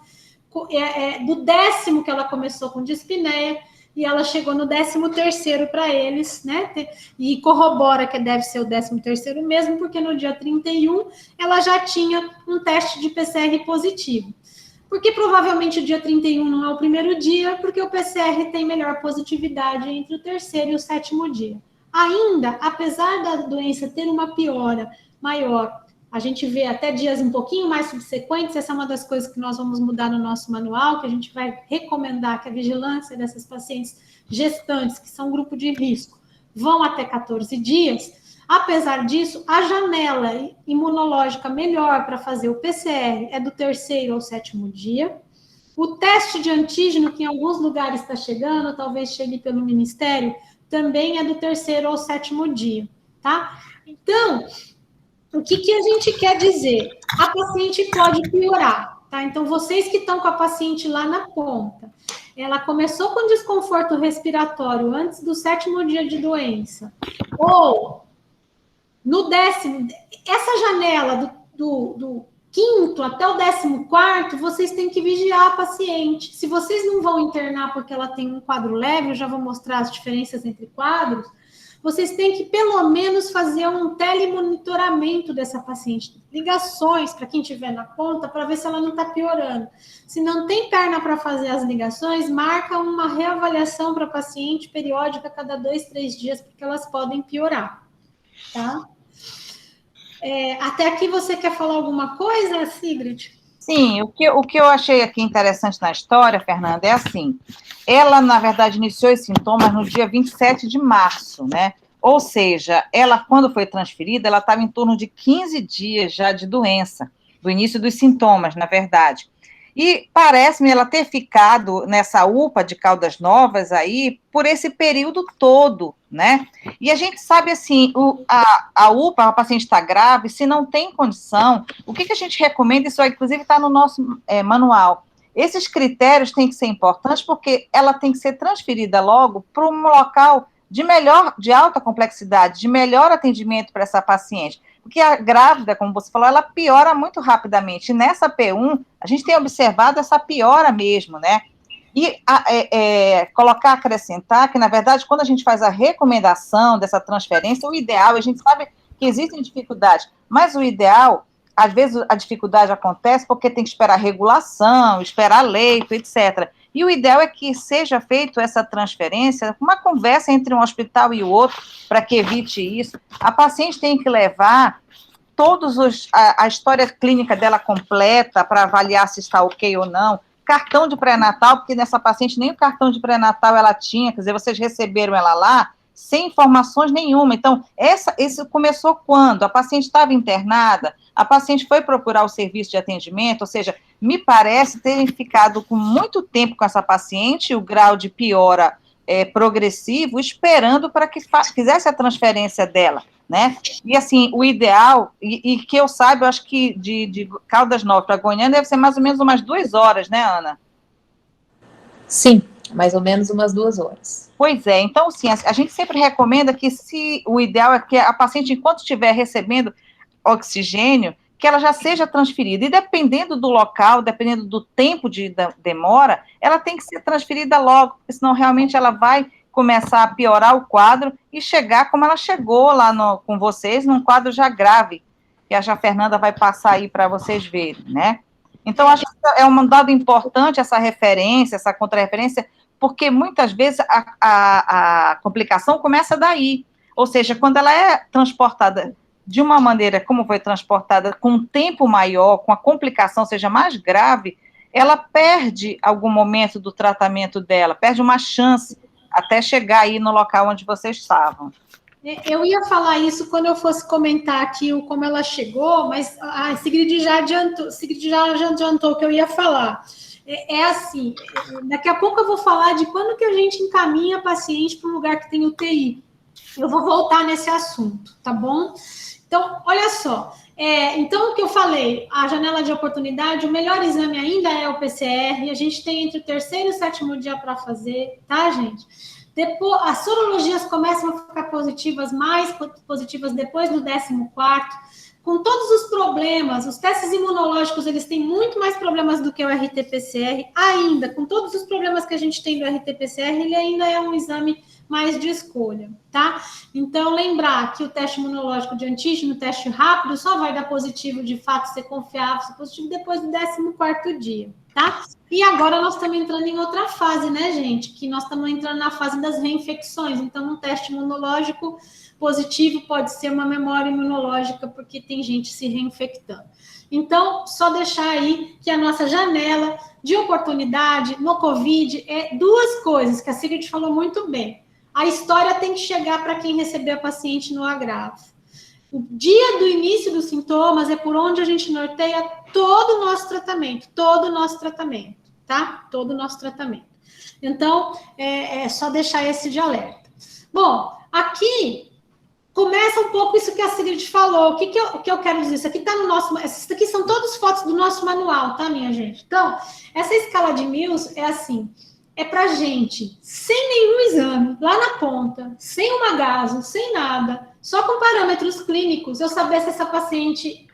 do 10º que ela começou com dispneia, e ela chegou no 13º para eles, né? E corrobora que deve ser o 13º mesmo, porque no dia 31 ela já tinha um teste de PCR positivo. Porque provavelmente o dia 31 não é o primeiro dia, porque o PCR tem melhor positividade entre o terceiro e o sétimo dia. Ainda, apesar da doença ter uma piora maior, a gente vê até dias um pouquinho mais subsequentes, essa é uma das coisas que nós vamos mudar no nosso manual, que a gente vai recomendar que a vigilância dessas pacientes gestantes, que são grupo de risco, vão até 14 dias. Apesar disso, a janela imunológica melhor para fazer o PCR é do terceiro ao sétimo dia. O teste de antígeno, que em alguns lugares está chegando, talvez chegue pelo Ministério, também é do terceiro ao sétimo dia, tá? Então, o que a gente quer dizer? A paciente pode piorar, tá? Então, vocês que estão com a paciente lá na ponta, ela começou com desconforto respiratório antes do sétimo dia de doença, ou no 10º, essa janela do 5º até o 14º, vocês têm que vigiar a paciente. Se vocês não vão internar porque ela tem um quadro leve, eu já vou mostrar as diferenças entre quadros, vocês têm que, pelo menos, fazer um telemonitoramento dessa paciente. Ligações para quem estiver na ponta, para ver se ela não está piorando. Se não tem perna para fazer as ligações, marca uma reavaliação para a paciente periódica a cada 2, 3 dias, porque elas podem piorar. Tá? Até aqui você quer falar alguma coisa, Sigrid? Sim, o que eu achei aqui interessante na história, Fernanda, é assim, ela, na verdade, iniciou os sintomas no dia 27 de março, né? Ou seja, ela, quando foi transferida, ela estava em torno de 15 dias já de doença, do início dos sintomas, na verdade. E parece-me ela ter ficado nessa UPA de Caldas Novas aí por esse período todo, né? E a gente sabe assim, a UPA, a paciente está grave, se não tem condição, o que a gente recomenda, isso inclusive está no nosso manual. Esses critérios têm que ser importantes porque ela tem que ser transferida logo para um local de alta complexidade, de melhor atendimento para essa paciente. Porque a grávida, como você falou, ela piora muito rapidamente. E nessa P1, a gente tem observado essa piora mesmo, né? E acrescentar que, na verdade, quando a gente faz a recomendação dessa transferência, o ideal, a gente sabe que existem dificuldades, mas o ideal, às vezes a dificuldade acontece porque tem que esperar regulação, esperar leito, etc. E o ideal é que seja feita essa transferência, uma conversa entre um hospital e o outro, para que evite isso. A paciente tem que levar a história clínica dela completa para avaliar se está ok ou não, cartão de pré-natal, porque nessa paciente nem o cartão de pré-natal ela tinha, quer dizer, vocês receberam ela lá sem informações nenhuma. Então, isso começou quando? A paciente estava internada, a paciente foi procurar o serviço de atendimento, ou seja, me parece terem ficado com muito tempo com essa paciente, o grau de piora progressivo, esperando para que fizesse a transferência dela, né? E assim, o ideal, e que eu saiba, eu acho que de Caldas Novas para Goiânia deve ser mais ou menos umas 2 horas, né, Ana? Sim, mais ou menos umas 2 horas. Pois é, então, sim, a gente sempre recomenda que o ideal é que a paciente, enquanto estiver recebendo oxigênio, que ela já seja transferida. E dependendo do local, dependendo do tempo de demora, ela tem que ser transferida logo, porque senão realmente ela vai começar a piorar o quadro e chegar como ela chegou lá com vocês, num quadro já grave, que a Fernanda vai passar aí para vocês verem, né? Então, acho que é um dado importante essa referência, essa contrarreferência, porque muitas vezes a complicação começa daí. Ou seja, quando ela é transportada de uma maneira como foi transportada, com um tempo maior, com a complicação seja mais grave, ela perde algum momento do tratamento dela, perde uma chance até chegar aí no local onde vocês estavam. Eu ia falar isso quando eu fosse comentar aqui como ela chegou, mas a Sigrid já adiantou o que eu ia falar. Assim, daqui a pouco eu vou falar de quando que a gente encaminha a paciente para um lugar que tem UTI. Eu vou voltar nesse assunto, tá bom? Então, olha só. Então, o que eu falei, a janela de oportunidade, o melhor exame ainda é o PCR, a gente tem entre o terceiro e o sétimo dia para fazer, tá, gente? Depois, as sorologias começam a ficar positivas, mais positivas depois do 14º, com todos os problemas, os testes imunológicos, eles têm muito mais problemas do que o RT-PCR, ainda, com todos os problemas que a gente tem do RT-PCR, ele ainda é um exame mais de escolha, tá? Então, lembrar que o teste imunológico de antígeno, o teste rápido, só vai dar positivo, de fato, ser confiável, ser positivo depois do 14º dia, tá? E agora nós estamos entrando em outra fase, né, gente? Que nós estamos entrando na fase das reinfecções. Então, um teste imunológico positivo pode ser uma memória imunológica, porque tem gente se reinfectando. Então, só deixar aí que a nossa janela de oportunidade no Covid é duas coisas, que a Sigrid falou muito bem. A história tem que chegar para quem recebeu a paciente no agravo. O dia do início dos sintomas é por onde a gente norteia todo o nosso tratamento, tá? Todo o nosso tratamento. Então, é só deixar esse de alerta. Bom, aqui começa um pouco isso que a Sigrid falou. O que eu quero dizer? Isso aqui está no nosso... Essas aqui são todas fotos do nosso manual, tá, minha gente? Então, essa escala de Mills é assim, é para gente, sem nenhum exame, lá na ponta, sem uma gaso, sem nada, só com parâmetros clínicos, eu saber se essa paciente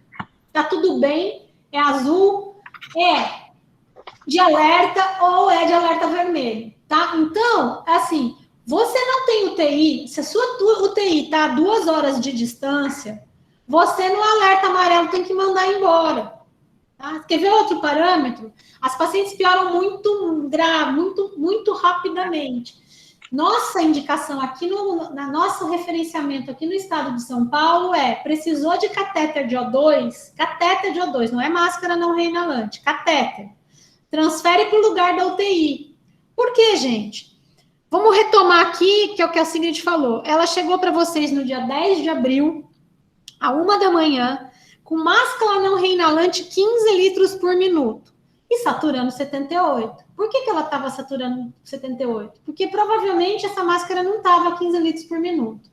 está tudo bem, é azul, é de alerta ou é de alerta vermelho, tá? Então, assim, você não tem UTI, se a sua UTI está a 2 horas de distância, você no alerta amarelo tem que mandar embora. Tá? Quer ver outro parâmetro? As pacientes pioram muito grave, muito rapidamente. Nossa indicação aqui, na nosso referenciamento aqui no estado de São Paulo precisou de catéter de O2, não é máscara não reinalante, catéter. Transfere para o lugar da UTI. Por quê, gente? Vamos retomar aqui, que é o que a Sigrid falou. Ela chegou para vocês no dia 10 de abril, à 1 da manhã, com máscara não reinalante 15 litros por minuto e saturando 78. Por que ela estava saturando 78? Porque provavelmente essa máscara não estava 15 litros por minuto.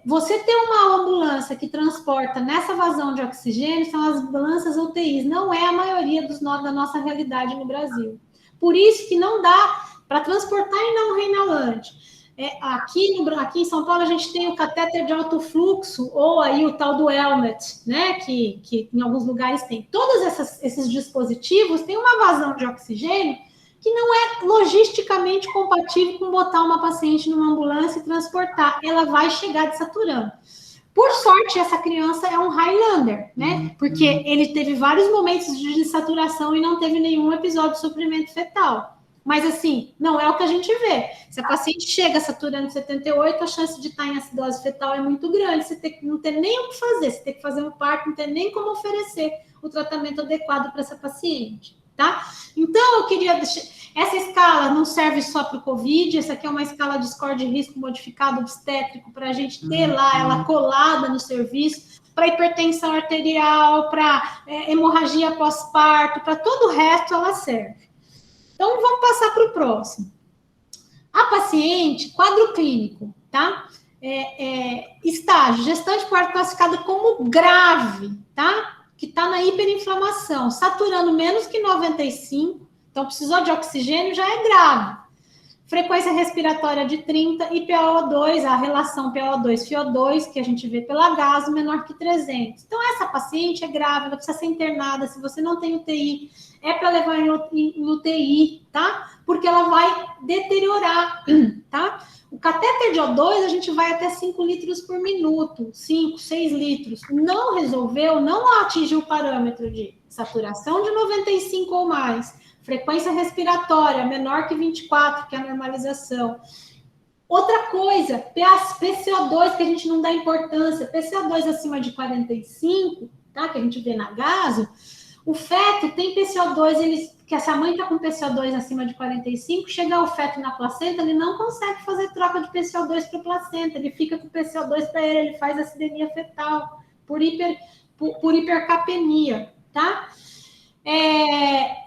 Você ter uma ambulância que transporta nessa vazão de oxigênio são as ambulâncias UTIs, não é a maioria da nossa realidade no Brasil. Por isso que não dá para transportar em não reinalante. Aqui em São Paulo a gente tem o catéter de alto fluxo, ou aí o tal do helmet, né, que em alguns lugares tem. Todos esses dispositivos têm uma vazão de oxigênio que não é logisticamente compatível com botar uma paciente numa ambulância e transportar. Ela vai chegar desaturando. Por sorte, essa criança é um Highlander, né, porque ele teve vários momentos de desaturação e não teve nenhum episódio de sofrimento fetal. Mas, assim, não é o que a gente vê. Se a paciente chega saturando 78, a chance de estar em acidose fetal é muito grande. Você não tem nem o que fazer. Você tem que fazer um parto, não tem nem como oferecer o tratamento adequado para essa paciente, tá? Então, eu queria deixar... Essa escala não serve só para o COVID. Essa aqui é uma escala de score de risco modificado obstétrico para a gente ter lá ela colada no serviço, para hipertensão arterial, para hemorragia pós-parto, para todo o resto ela serve. Então, vamos passar para o próximo. A paciente, quadro clínico, tá? Estágio, gestante puerperiana classificada como grave, tá? Que está na hiperinflamação, saturando menos que 95, então precisou de oxigênio, já é grave. Frequência respiratória de 30 e PaO2, a relação PaO2-FiO2, que a gente vê pela gaso, menor que 300. Então, essa paciente é grave, ela precisa ser internada. Se você não tem UTI, é para levar em UTI, tá? Porque ela vai deteriorar, tá? O catéter de O2, a gente vai até 5 litros por minuto, 5, 6 litros. Não resolveu, não atingiu o parâmetro de saturação de 95 ou mais. Frequência respiratória menor que 24, que é a normalização. Outra coisa, PCO2, que a gente não dá importância, PCO2 acima de 45, tá? Que a gente vê na gaso, o feto tem PCO2, que essa mãe está com PCO2 acima de 45, chega o feto na placenta, ele não consegue fazer troca de PCO2 para a placenta, ele fica com PCO2 para ele faz acidemia fetal, por hipercapemia, tá?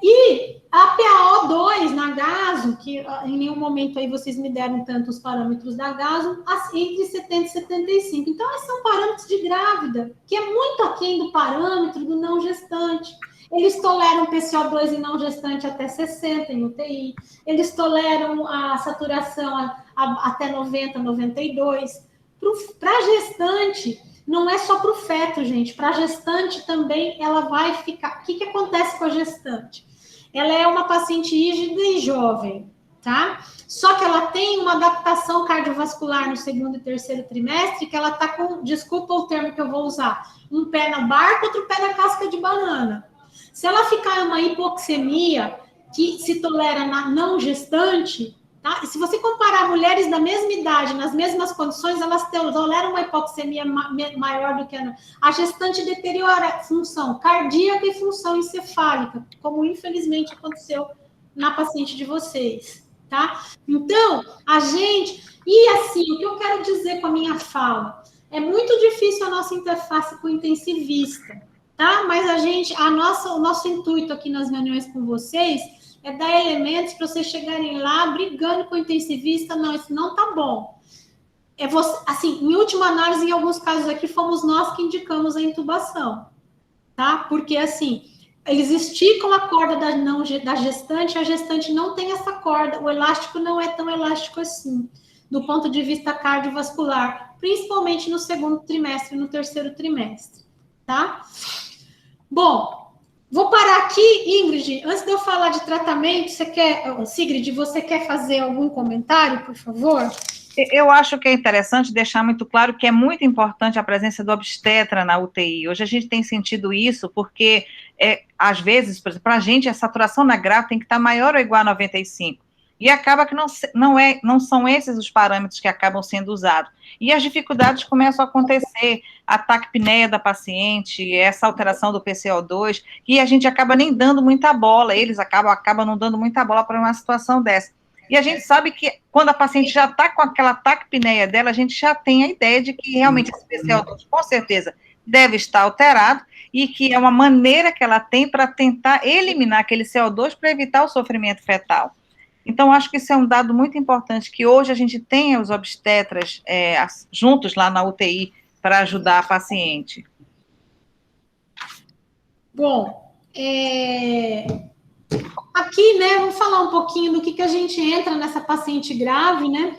E a PaO2 na gaso, que em nenhum momento aí vocês me deram tanto os parâmetros da gaso, entre 70 e 75. Então, esses são parâmetros de grávida, que é muito aquém do parâmetro do não gestante. Eles toleram PCO2 em não gestante até 60 em UTI. Eles toleram a saturação até 90, 92. Para gestante... Não é só para o feto, gente. Para a gestante também, ela vai ficar... O que acontece com a gestante? Ela é uma paciente rígida e jovem, tá? Só que ela tem uma adaptação cardiovascular no segundo e terceiro trimestre, que ela tá com... Desculpa o termo que eu vou usar. Um pé na barca, outro pé na casca de banana. Se ela ficar em uma hipoxemia que se tolera na não gestante, tá? E se você comparar mulheres da mesma idade, nas mesmas condições, elas toleram uma hipoxemia maior do que a gestante deteriora função cardíaca e função encefálica, como infelizmente aconteceu na paciente de vocês, tá? Então, a gente... E assim, o que eu quero dizer com a minha fala? É muito difícil a nossa interface com o intensivista, tá? Mas o nosso intuito aqui nas reuniões com vocês é dar elementos para vocês chegarem lá brigando com o intensivista. Não, isso não tá bom. Assim, em última análise, em alguns casos aqui, fomos nós que indicamos a intubação, tá? Porque, assim, eles esticam a corda da gestante, a gestante não tem essa corda, o elástico não é tão elástico assim, do ponto de vista cardiovascular, principalmente no segundo trimestre e no terceiro trimestre, tá? Bom, vou parar aqui, Ingrid, antes de eu falar de tratamento, Sigrid, você quer fazer algum comentário, por favor? Eu acho que é interessante deixar muito claro que é muito importante a presença do obstetra na UTI. Hoje a gente tem sentido isso porque, às vezes, por exemplo, para a gente, a saturação na grávida tem que estar maior ou igual a 95. E acaba que não são esses os parâmetros que acabam sendo usados. E as dificuldades começam a acontecer, a taquipneia da paciente, essa alteração do PCO2, e a gente acaba nem dando muita bola, eles acabam não dando muita bola para uma situação dessa. E a gente sabe que quando a paciente já está com aquela taquipneia dela, a gente já tem a ideia de que realmente esse PCO2, com certeza, deve estar alterado e que é uma maneira que ela tem para tentar eliminar aquele CO2 para evitar o sofrimento fetal. Então, acho que isso é um dado muito importante, que hoje a gente tenha os obstetras juntos lá na UTI para ajudar a paciente. Bom, aqui, né, vamos falar um pouquinho do que a gente entra nessa paciente grave, né?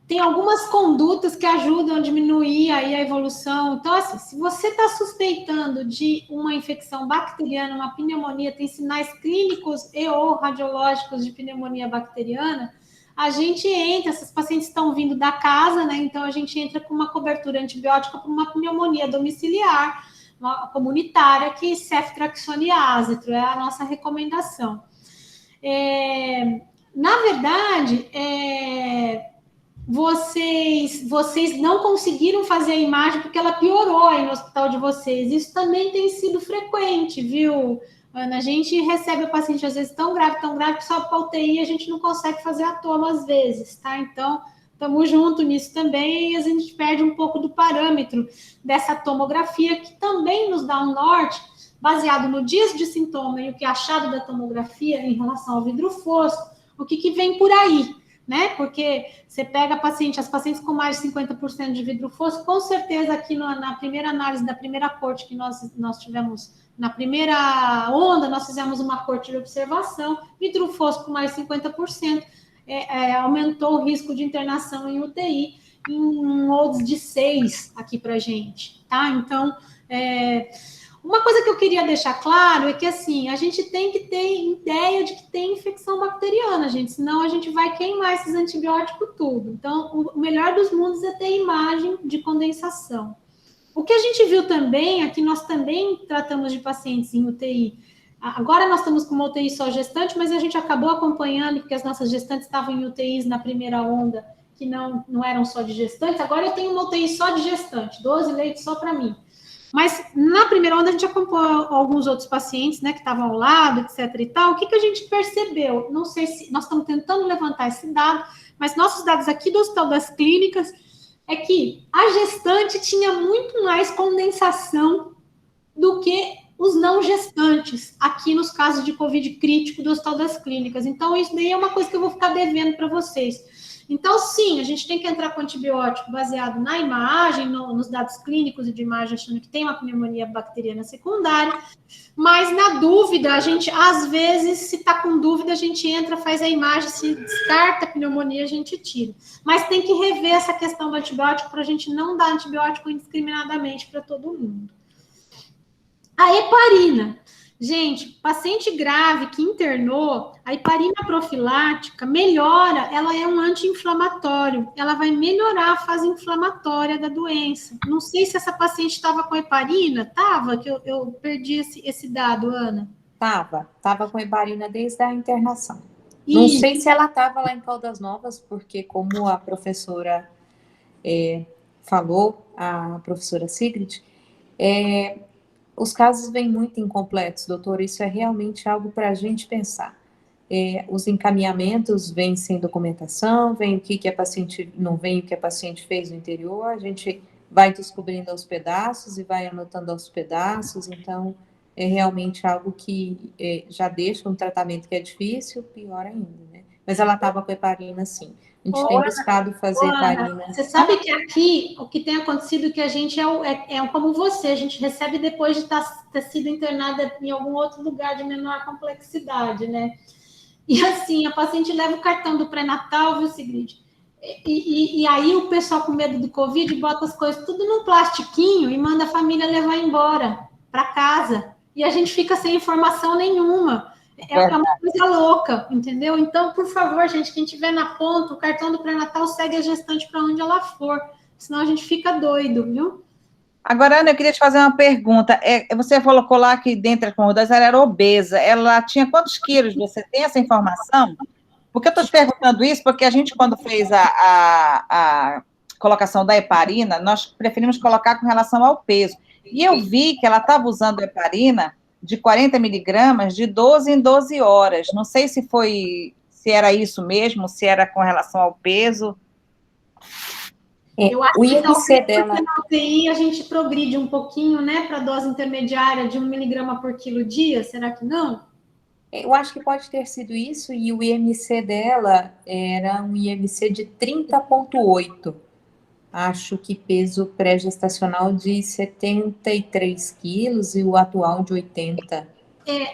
Tem algumas condutas que ajudam a diminuir aí a evolução. Então, assim, se você está suspeitando de uma infecção bacteriana, uma pneumonia, tem sinais clínicos e ou radiológicos de pneumonia bacteriana, a gente entra, essas pacientes estão vindo da casa, né? Então, a gente entra com uma cobertura antibiótica para uma pneumonia domiciliar, uma comunitária, que ceftriaxona e azitro, é a nossa recomendação. Na verdade, vocês não conseguiram fazer a imagem porque ela piorou aí no hospital de vocês. Isso também tem sido frequente, viu, Ana? A gente recebe o paciente, às vezes, tão grave, que só para UTI a gente não consegue fazer a toma, às vezes, tá? Então, estamos juntos nisso também, e a gente perde um pouco do parâmetro dessa tomografia, que também nos dá um norte, baseado no dias de sintoma e o que é achado da tomografia em relação ao vidro fosco, o que vem por aí, né? Porque você pega as pacientes com mais de 50% de vidro fosco, com certeza aqui na primeira análise da primeira corte que nós tivemos, na primeira onda, nós fizemos uma corte de observação, vidro fosco com mais de 50%, aumentou o risco de internação em UTI em um odds de 6 aqui pra gente, tá? Então, uma coisa que eu queria deixar claro é que, assim, a gente tem que ter ideia de que tem infecção bacteriana, gente, senão a gente vai queimar esses antibióticos tudo. Então, o melhor dos mundos é ter imagem de condensação. O que a gente viu também, aqui nós também tratamos de pacientes em UTI. Agora nós estamos com uma UTI só gestante, mas a gente acabou acompanhando, porque as nossas gestantes estavam em UTIs na primeira onda, que não eram só de gestantes. Agora eu tenho uma UTI só de gestante, 12 leitos só para mim. Mas na primeira onda a gente acompanhou alguns outros pacientes, né, que estavam ao lado, etc e tal. O que a gente percebeu? Não sei se nós estamos tentando levantar esse dado, mas nossos dados aqui do Hospital das Clínicas é que a gestante tinha muito mais condensação do que os não gestantes, aqui nos casos de Covid crítico do Hospital das Clínicas. Então, isso daí é uma coisa que eu vou ficar devendo para vocês. Então, sim, a gente tem que entrar com antibiótico baseado na imagem, nos dados clínicos e de imagem, achando que tem uma pneumonia bacteriana secundária, mas na dúvida, a gente, às vezes, se está com dúvida, a gente entra, faz a imagem, se descarta a pneumonia, a gente tira. Mas tem que rever essa questão do antibiótico para a gente não dar antibiótico indiscriminadamente para todo mundo. A heparina. Gente, paciente grave que internou, a heparina profilática melhora, ela é um anti-inflamatório, ela vai melhorar a fase inflamatória da doença. Não sei se essa paciente estava com heparina, estava, que eu perdi esse dado, Ana. Tava com heparina desde a internação. Não sei se ela estava lá em Caldas Novas, porque como a professora falou, a professora Sigrid, os casos vêm muito incompletos, doutor, isso é realmente algo para a gente pensar. Os encaminhamentos vêm sem documentação, vem o que a paciente, não vem o que a paciente fez no interior, a gente vai descobrindo aos pedaços e vai anotando aos pedaços, então é realmente algo que já deixa um tratamento que é difícil, pior ainda, né? Mas ela estava com heparina, sim. A gente tem buscado fazer heparina. Você sabe que aqui, o que tem acontecido é que a gente é como você, a gente recebe depois de ter sido internada em algum outro lugar de menor complexidade, né? E assim, a paciente leva o cartão do pré-natal, viu, Sigrid? E aí o pessoal com medo do Covid bota as coisas tudo num plastiquinho e manda a família levar embora para casa. E a gente fica sem informação nenhuma. É uma coisa louca, entendeu? Então, por favor, gente, quem tiver na ponta, o cartão do pré-natal segue a gestante para onde ela for. Senão a gente fica doido, viu? Agora, Ana, eu queria te fazer uma pergunta. Você colocou lá que dentre as comorbidades ela era obesa. Ela tinha quantos quilos? Você tem essa informação? Por que eu estou te perguntando isso? Porque a gente, quando fez a colocação da heparina, nós preferimos colocar com relação ao peso. E eu vi que ela estava usando heparina de 40 miligramas de 12 em 12 horas. Não sei se era isso mesmo, se era com relação ao peso. Eu acho o IMC dela... Na UTI a gente progride um pouquinho, né, para a dose intermediária de 1 miligrama por quilo dia, será que não? Eu acho que pode ter sido isso, e o IMC dela era um IMC de 30,8. Acho que peso pré-gestacional de 73 quilos e o atual de 80.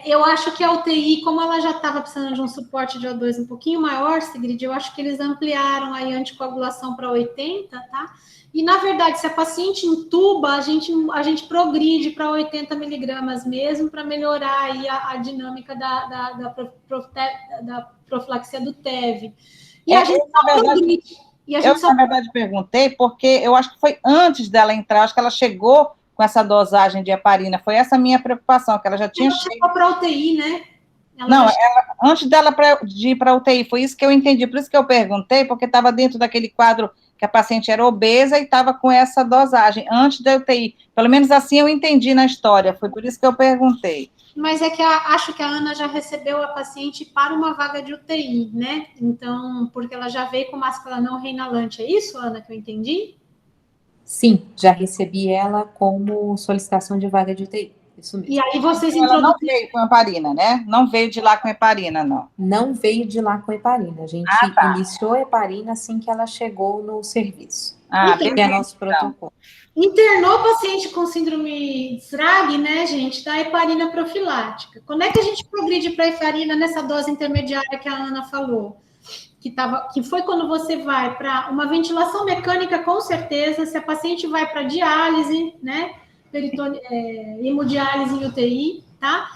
Eu acho que a UTI, como ela já estava precisando de um suporte de O2 um pouquinho maior, Sigrid, eu acho que eles ampliaram aí a anticoagulação para 80, tá? E, na verdade, se a paciente intuba, a gente progride para 80 miligramas mesmo, para melhorar aí a dinâmica da profilaxia do TEV. E a gente só progride. Na verdade, perguntei porque eu acho que foi antes dela entrar, acho que ela chegou com essa dosagem de heparina. Foi essa a minha preocupação, que ela já tinha chegado. Ela chegou para a UTI, né? Antes dela de ir para a UTI, foi isso que eu entendi, por isso que eu perguntei, porque estava dentro daquele quadro que a paciente era obesa e estava com essa dosagem, antes da UTI. Pelo menos assim eu entendi na história, foi por isso que eu perguntei. Mas é que acho que a Ana já recebeu a paciente para uma vaga de UTI, né? Então, porque ela já veio com máscara não reinalante, é isso, Ana, que eu entendi? Sim, já recebi ela como solicitação de vaga de UTI. Isso mesmo. E aí vocês introduziram... Ela não veio com heparina, né? Não veio de lá com heparina, não. Não veio de lá com heparina. A gente iniciou a heparina assim que ela chegou no serviço. Que é nosso protocolo. Internou paciente com síndrome de SRAG, né, gente, da heparina profilática. Quando é que a gente progride para a heparina nessa dose intermediária que a Ana falou? Que foi quando você vai para uma ventilação mecânica, com certeza, se a paciente vai para diálise, né, hemodiálise em UTI, tá?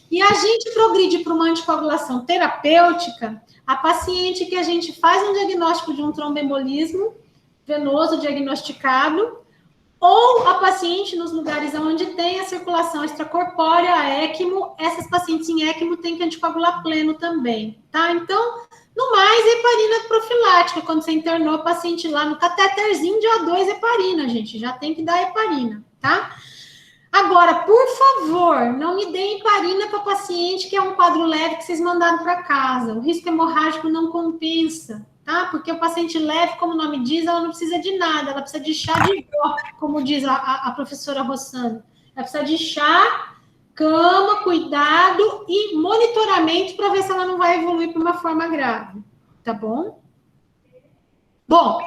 E a gente progride para uma anticoagulação terapêutica, a paciente que a gente faz um diagnóstico de um tromboembolismo venoso diagnosticado, ou a paciente nos lugares onde tem a circulação extracorpórea, a ECMO, essas pacientes em ECMO têm que anticoagular pleno também, tá? Então, no mais, heparina profilática, quando você internou a paciente lá no catéterzinho de O2 heparina, gente, já tem que dar heparina, tá? Agora, por favor, não me deem heparina para paciente que é um quadro leve que vocês mandaram para casa. O risco hemorrágico não compensa, tá? Porque o paciente leve, como o nome diz, ela não precisa de nada, ela precisa de chá de vó, como diz a professora Rossano. Ela precisa de chá, cama, cuidado e monitoramento para ver se ela não vai evoluir para uma forma grave, tá bom? Bom,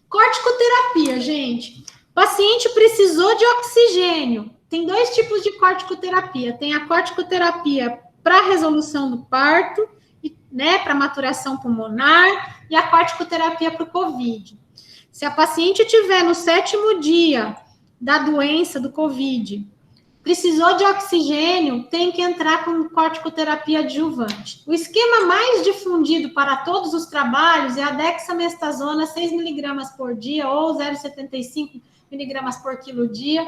corticoterapia, gente. Paciente precisou de oxigênio. Tem 2 tipos de corticoterapia. Tem a corticoterapia para resolução do parto, né, para maturação pulmonar, e a corticoterapia para o COVID. Se a paciente tiver no 7º dia da doença do COVID, precisou de oxigênio, tem que entrar com corticoterapia adjuvante. O esquema mais difundido para todos os trabalhos é a dexametasona, 6 mg por dia, ou 0,75 mg por quilo dia,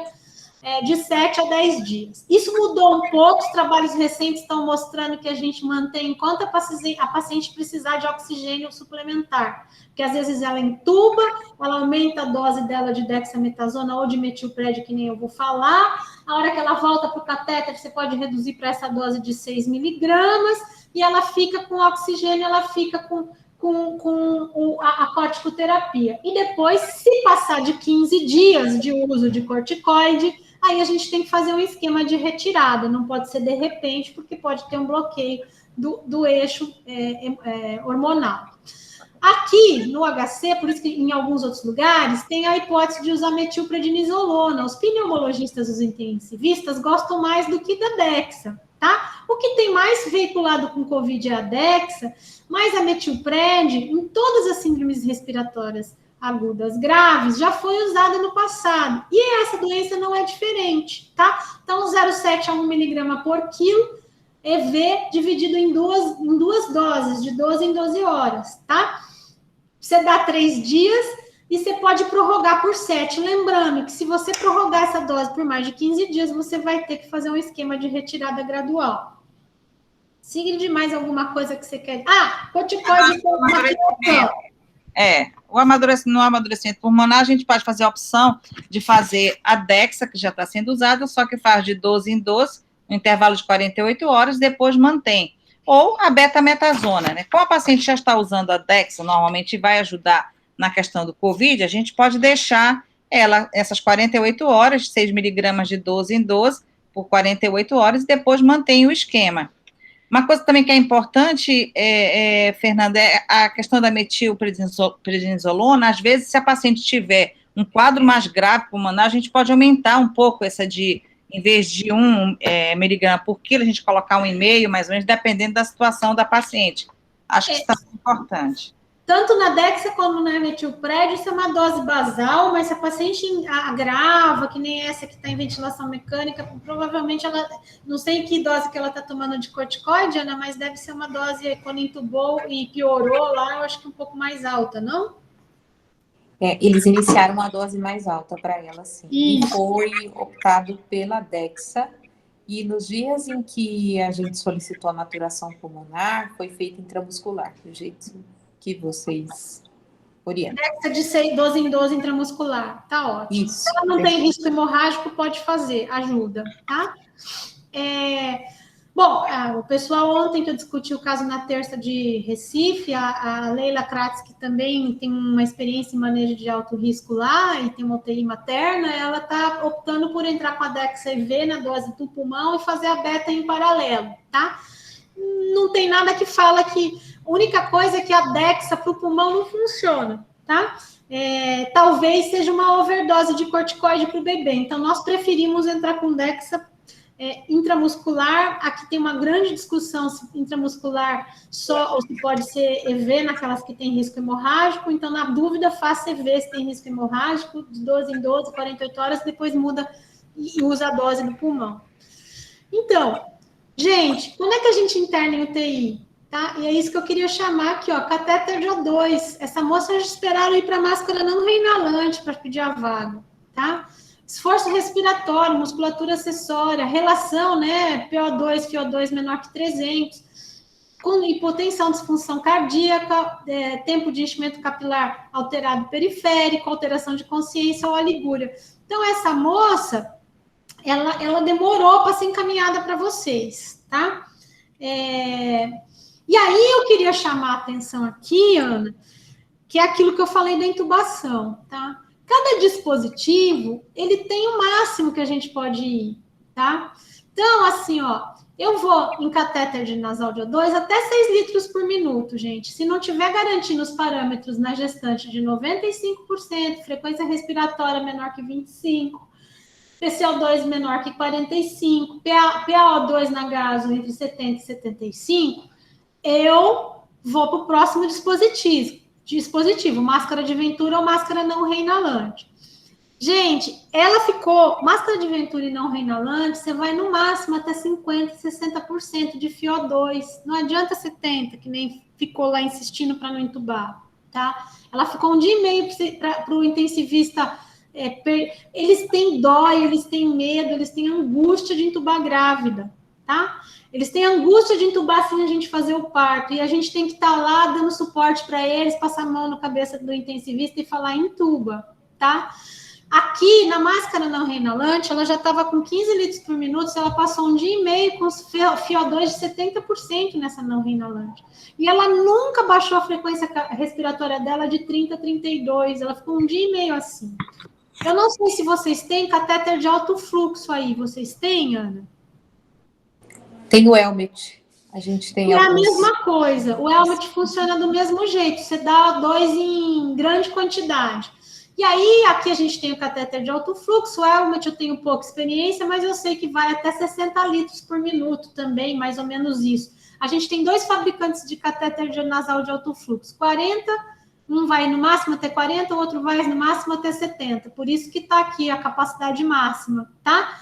de 7 a 10 dias. Isso mudou um pouco, os trabalhos recentes estão mostrando que a gente mantém enquanto a paciente precisar de oxigênio suplementar, porque às vezes ela entuba, ela aumenta a dose dela de dexametasona ou de metilpred, que nem eu vou falar, a hora que ela volta para o catéter, você pode reduzir para essa dose de 6 miligramas, e ela fica com oxigênio, ela fica com a corticoterapia. E depois, se passar de 15 dias de uso de corticoide, aí a gente tem que fazer um esquema de retirada, não pode ser de repente, porque pode ter um bloqueio do eixo hormonal. Aqui, no HC, por isso que em alguns outros lugares, tem a hipótese de usar metilprednisolona. Os pneumologistas, os intensivistas, gostam mais do que da Dexa, tá? O que tem mais veiculado com Covid é a Dexa, mas a metilpred, em todas as síndromes respiratórias agudas graves, já foi usada no passado. E essa doença não é diferente, tá? Então, 0,7 a 1 miligrama por quilo, EV dividido em duas doses, de 12 em 12 horas, tá? Você dá 3 dias e você pode prorrogar por 7. Lembrando que se você prorrogar essa dose por mais de 15 dias, você vai ter que fazer um esquema de retirada gradual. Sigrid, mais alguma coisa que você quer? Corticoide. No amadurecimento pulmonar, a gente pode fazer a opção de fazer a Dexa, que já está sendo usada, só que faz de 12 em 12, no intervalo de 48 horas, depois mantém. Ou a betametasona, né? Como a paciente já está usando a Dexa, normalmente vai ajudar na questão do COVID, a gente pode deixar ela, essas 48 horas, 6 miligramas de 12 em 12, por 48 horas, e depois mantém o esquema. Uma coisa também que é importante, Fernanda, é a questão da metilprednisolona. Às vezes, se a paciente tiver um quadro mais grave pulmonar, a gente pode aumentar um pouco essa em vez de 1 miligrama por quilo, a gente colocar 1,5, mais ou menos, dependendo da situação da paciente. Acho que isso está importante. Tanto na Dexa como na metilpred, isso é uma dose basal, mas se a paciente agrava, que nem essa que está em ventilação mecânica, provavelmente ela, não sei que dose que ela está tomando de corticoide, Ana, mas deve ser uma dose, quando entubou e piorou lá, eu acho que um pouco mais alta, não? Eles iniciaram uma dose mais alta para ela, sim. Isso. E foi optado pela Dexa. E nos dias em que a gente solicitou a maturação pulmonar, foi feita intramuscular, do jeito que vocês orientam. Dexa de 12 em 12 intramuscular, tá ótimo. Isso. Se ela não tem risco hemorrágico, pode fazer, ajuda, tá? Bom, o pessoal ontem que eu discuti o caso na terça de Recife, a Leila Kratz, que também tem uma experiência em manejo de alto risco lá e tem uma UTI materna, ela está optando por entrar com a Dexa IV na dose do pulmão e fazer a beta em paralelo, tá? Não tem nada que fala que... A única coisa é que a Dexa para o pulmão não funciona, tá? Talvez seja uma overdose de corticoide para o bebê. Então, nós preferimos entrar com Dexa intramuscular. Aqui tem uma grande discussão se intramuscular só ou se pode ser EV naquelas que têm risco hemorrágico. Então, na dúvida, faça EV se tem risco hemorrágico, de 12 em 12, 48 horas, depois muda e usa a dose do pulmão. Então, gente, quando é que a gente interna em UTI? Tá? E é isso que eu queria chamar aqui, ó, catéter de O2. Essa moça já esperaram ir para máscara não reinalante para pedir a vaga, tá? Esforço respiratório, musculatura acessória, relação, né, PO2, FO2 menor que 300, com hipotensão, disfunção cardíaca, tempo de enchimento capilar alterado periférico, alteração de consciência ou oligúria. Então, essa moça, ela demorou para ser encaminhada para vocês, tá? E aí eu queria chamar a atenção aqui, Ana, que é aquilo que eu falei da intubação, tá? Cada dispositivo, ele tem o máximo que a gente pode ir, tá? Então, assim, ó, eu vou em catéter de nasal de O2 até 6 litros por minuto, gente. Se não tiver garantindo os parâmetros na gestante de 95%, frequência respiratória menor que 25%, PCO2 menor que 45%, PaO2 na gaso entre 70 e 75%, eu vou para o próximo dispositivo, máscara de Ventura ou máscara não reinalante. Gente, ela ficou, máscara de Venturi não reinalante, você vai no máximo até 50%, 60% de FiO2. Não adianta 70%, que nem ficou lá insistindo para não entubar, tá? Ela ficou 1 dia e meio para o intensivista. Eles têm dó, eles têm medo, eles têm angústia de entubar grávida, tá? Eles têm angústia de entubar sem a gente fazer o parto. E a gente tem que estar lá dando suporte para eles, passar a mão na cabeça do intensivista e falar entuba, tá? Aqui, na máscara não reinalante, ela já estava com 15 litros por minuto, ela passou 1 dia e meio com FiO2 de 70% nessa não reinalante. E ela nunca baixou a frequência respiratória dela de 30 a 32, ela ficou 1 dia e meio assim. Eu não sei se vocês têm catéter de alto fluxo aí, vocês têm, Ana? Tem o Elmet. A gente tem É alguns... a mesma coisa, o Elmet funciona do mesmo jeito, você dá O2 em grande quantidade. E aí, aqui a gente tem o catéter de alto fluxo, o Elmet eu tenho pouca experiência, mas eu sei que vai até 60 litros por minuto também, mais ou menos isso. A gente tem 2 fabricantes de catéter nasal de alto fluxo, 40, um vai no máximo até 40, o outro vai no máximo até 70, por isso que está aqui a capacidade máxima, tá?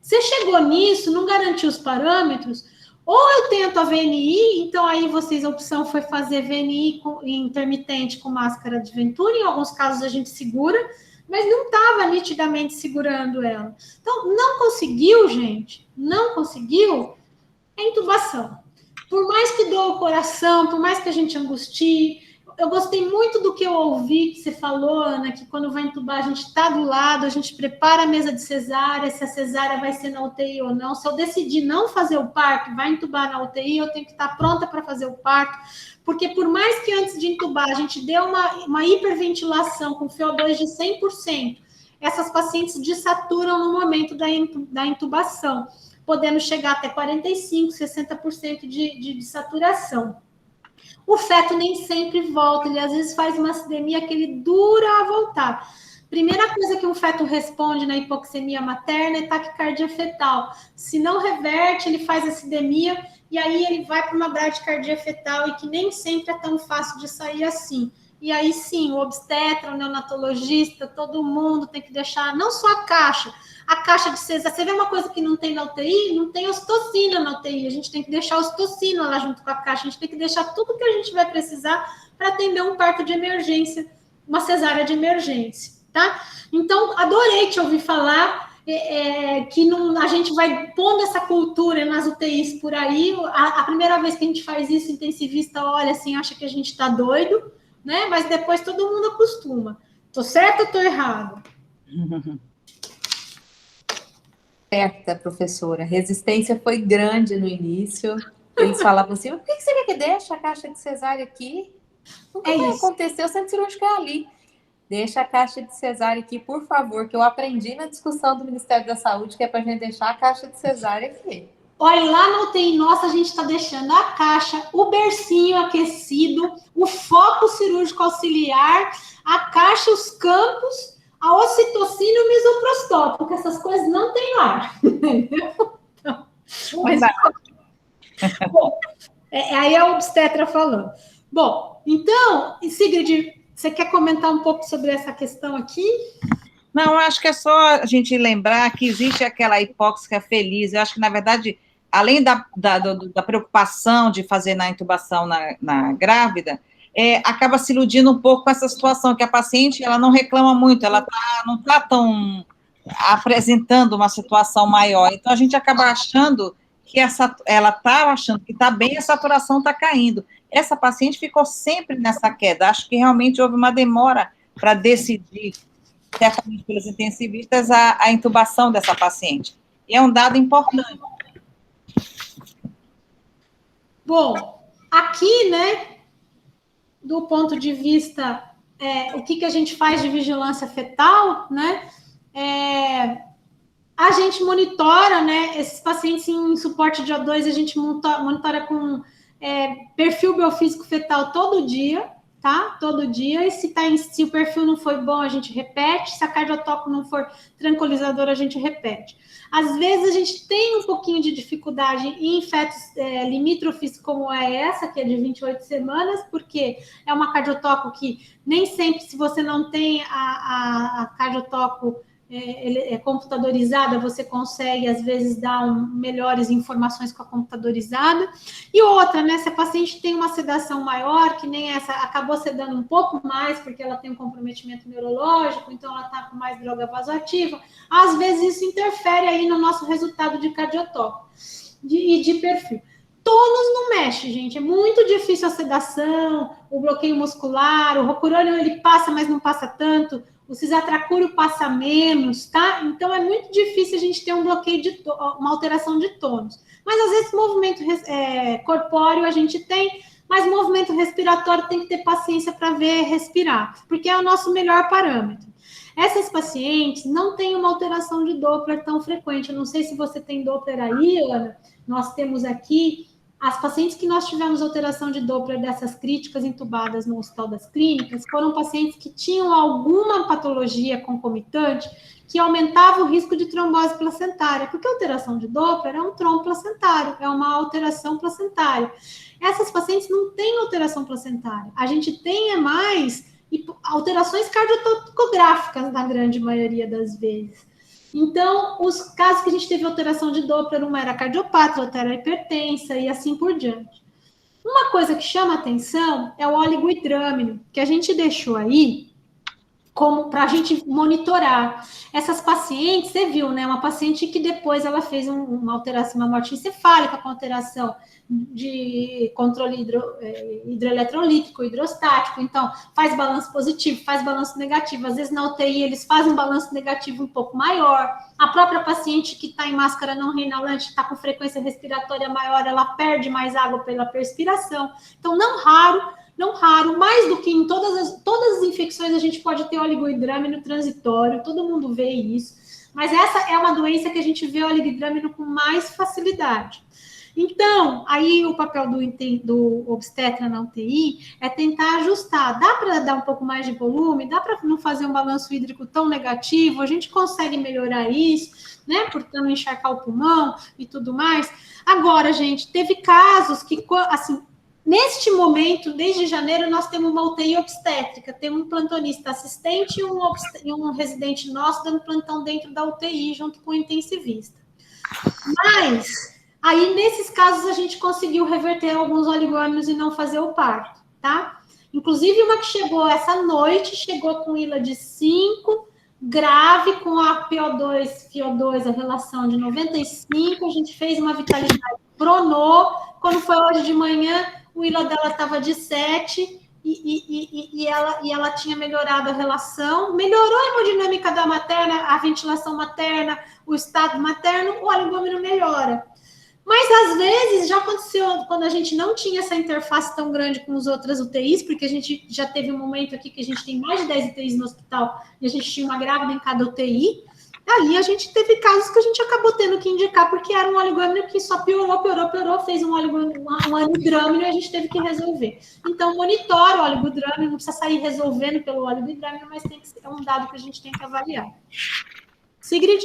Você chegou nisso, não garantiu os parâmetros, ou eu tento a VNI, então aí a opção foi fazer VNI intermitente com máscara de Venturi, em alguns casos a gente segura, mas não estava nitidamente segurando ela. Então, não conseguiu, gente, não conseguiu, é intubação. Por mais que doa o coração, por mais que a gente angustie, eu gostei muito do que eu ouvi que você falou, Ana, que quando vai entubar a gente está do lado, a gente prepara a mesa de cesárea, se a cesárea vai ser na UTI ou não. Se eu decidir não fazer o parto, vai entubar na UTI, eu tenho que estar pronta para fazer o parto, porque por mais que antes de entubar a gente dê uma hiperventilação com FiO2 de 100%, essas pacientes desaturam no momento da intubação, podendo chegar até 45%, 60% de saturação. O feto nem sempre volta, ele às vezes faz uma acidemia que ele dura a voltar. Primeira coisa que um feto responde na hipoxemia materna é taquicardia fetal. Se não reverte, ele faz acidemia e aí ele vai para uma bradicardia fetal e que nem sempre é tão fácil de sair assim. E aí sim, o obstetra, o neonatologista, todo mundo tem que deixar, não só a caixa de cesárea. Você vê uma coisa que não tem na UTI? Não tem ocitocina na UTI. A gente tem que deixar ocitocina lá junto com a caixa. A gente tem que deixar tudo que a gente vai precisar para atender um parto de emergência, uma cesárea de emergência, tá? Então, adorei te ouvir falar que a gente vai pondo essa cultura nas UTIs por aí. A primeira vez que a gente faz isso, o intensivista olha assim, acha que a gente está doido, né? Mas depois todo mundo acostuma. Tô certo ou tô errado? Certa, professora. A resistência foi grande no início. Eles falavam assim, por que você quer que deixe a caixa de cesárea aqui? Nunca vai acontecer, o centro cirúrgico é ali. Deixa a caixa de cesárea aqui, por favor, que eu aprendi na discussão do Ministério da Saúde, que é para a gente deixar a caixa de cesárea aqui. Olha, lá na UTI nossa, a gente está deixando a caixa, o bercinho aquecido, o foco cirúrgico auxiliar, a caixa, os campos, a ocitocina e o misoprostol, porque essas coisas não tem ar. Então, mas, bom, aí é o obstetra falando. Bom, então, Sigrid, você quer comentar um pouco sobre essa questão aqui? Não, eu acho que é só a gente lembrar que existe aquela hipóxia feliz. Eu acho que, na verdade, além da preocupação de fazer na intubação na grávida, acaba se iludindo um pouco com essa situação, que a paciente ela não reclama muito, ela não está tão apresentando uma situação maior. Então, a gente acaba achando que ela está achando que está bem, a saturação está caindo. Essa paciente ficou sempre nessa queda. Acho que realmente houve uma demora para decidir, certamente pelos intensivistas, a intubação dessa paciente. E é um dado importante. Bom, aqui, né, do ponto de vista, o que a gente faz de vigilância fetal, né, a gente monitora, né, esses pacientes em suporte de O2, a gente monitora com perfil biofísico fetal todo dia, tá? Todo dia, e se o perfil não foi bom, a gente repete, se a cardiotóxico não for tranquilizador, a gente repete. Às vezes a gente tem um pouquinho de dificuldade em fetos limítrofes, como é essa, que é de 28 semanas, porque é uma cardiotóxico que nem sempre, se você não tem a cardiotóxico computadorizada, você consegue, às vezes, dar melhores informações com a computadorizada. E outra, né, se a paciente tem uma sedação maior, que nem essa, acabou sedando um pouco mais, porque ela tem um comprometimento neurológico, então ela está com mais droga vasoativa, às vezes isso interfere aí no nosso resultado de cardiotóxico e de perfil. Tônus não mexe, gente, é muito difícil a sedação, o bloqueio muscular, o rocurônio ele passa, mas não passa tanto, o cisatracúrio passa menos, tá? Então é muito difícil a gente ter um bloqueio uma alteração de tônus. Mas às vezes movimento corpóreo a gente tem, mas movimento respiratório tem que ter paciência para ver respirar, porque é o nosso melhor parâmetro. Essas pacientes não têm uma alteração de Doppler tão frequente. Eu não sei se você tem Doppler aí, Ana. Nós temos aqui as pacientes que nós tivemos alteração de Doppler dessas críticas entubadas no Hospital das Clínicas foram pacientes que tinham alguma patologia concomitante que aumentava o risco de trombose placentária, porque a alteração de Doppler é um trombo placentário, é uma alteração placentária. Essas pacientes não têm alteração placentária. A gente tem mais alterações cardiotocográficas na grande maioria das vezes. Então, os casos que a gente teve alteração de Doppler, uma era cardiopata, outra era hipertensa e assim por diante. Uma coisa que chama atenção é o oligohidrâmino, que a gente deixou aí como para a gente monitorar. Essas pacientes, você viu, né? Uma paciente que depois ela fez uma alteração, uma morte encefálica com alteração de controle hidroeletrolítico, hidrostático, então faz balanço positivo, faz balanço negativo, às vezes na UTI eles fazem um balanço negativo um pouco maior, a própria paciente que está em máscara não reinalante, está com frequência respiratória maior, ela perde mais água pela perspiração, então não raro, mais do que em todas as infecções a gente pode ter oligohidrâmino transitório, todo mundo vê isso, mas essa é uma doença que a gente vê oligohidrâmino com mais facilidade. Então, aí o papel do obstetra na UTI é tentar ajustar. Dá para dar um pouco mais de volume? Dá para não fazer um balanço hídrico tão negativo? A gente consegue melhorar isso, né? Por não encharcar o pulmão e tudo mais. Agora, gente, teve casos que, assim, neste momento, desde janeiro, nós temos uma UTI obstétrica, temos um plantonista assistente e um residente nosso dando plantão dentro da UTI, junto com o intensivista. Mas aí, nesses casos, a gente conseguiu reverter alguns oligômenos e não fazer o parto, tá? Inclusive, uma que chegou essa noite, chegou com ILA de 5, grave, com a FiO2, a relação de 95, a gente fez uma vitalidade pronou, quando foi hoje de manhã, o ILA dela estava de 7, e ela tinha melhorado a relação, melhorou a hemodinâmica da materna, a ventilação materna, o estado materno, o oligômeno melhora. Mas, às vezes, já aconteceu quando a gente não tinha essa interface tão grande com as outras UTIs, porque a gente já teve um momento aqui que a gente tem mais de 10 UTIs no hospital e a gente tinha uma grávida em cada UTI. Aí a gente teve casos que a gente acabou tendo que indicar porque era um oligômeno que só piorou, fez um oligodrâmino e a gente teve que resolver. Então, monitora o oligodrâmino, não precisa sair resolvendo pelo oligodrâmino, mas tem que ser um dado que a gente tem que avaliar. Sigrid?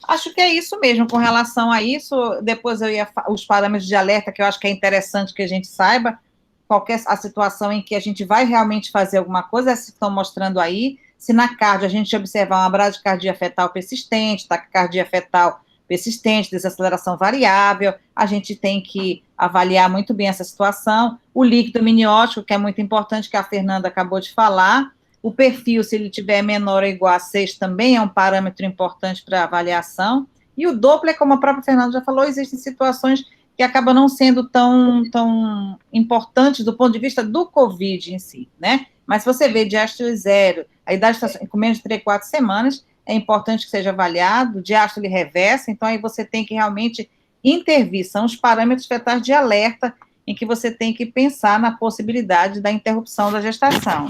Acho que é isso mesmo, com relação a isso, depois os parâmetros de alerta, que eu acho que é interessante que a gente saiba, qualquer a situação em que a gente vai realmente fazer alguma coisa, essas que estão mostrando aí, se na cardio a gente observar uma bradicardia fetal persistente, taquicardia fetal persistente, desaceleração variável, a gente tem que avaliar muito bem essa situação, o líquido amniótico, que é muito importante, que a Fernanda acabou de falar, o perfil, se ele tiver menor ou igual a 6, também é um parâmetro importante para avaliação. E o Doppler, como a própria Fernanda já falou, existem situações que acabam não sendo tão importantes do ponto de vista do COVID em si, né? Mas se você vê diástole 0, a idade está com menos de 3, 4 semanas, é importante que seja avaliado, diástole reversa, então aí você tem que realmente intervir. São os parâmetros fetais de alerta em que você tem que pensar na possibilidade da interrupção da gestação.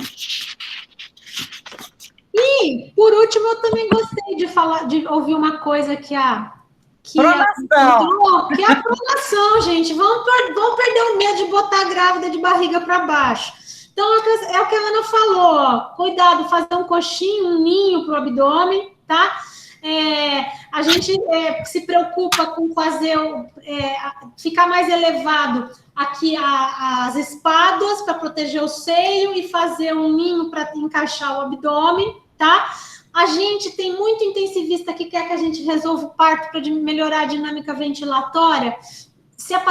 E, por último, eu também gostei de ouvir uma coisa que a pronação, gente. Vamos perder o medo de botar a grávida de barriga para baixo. Então, é o que a Ana falou, ó, cuidado, fazer um coxinho, um ninho para o abdômen, tá? A gente se preocupa com fazer, ficar mais elevado aqui as espáduas para proteger o seio e fazer um ninho para encaixar o abdômen, tá? A gente tem muito intensivista que quer que a gente resolva o parto para melhorar a dinâmica ventilatória. Se a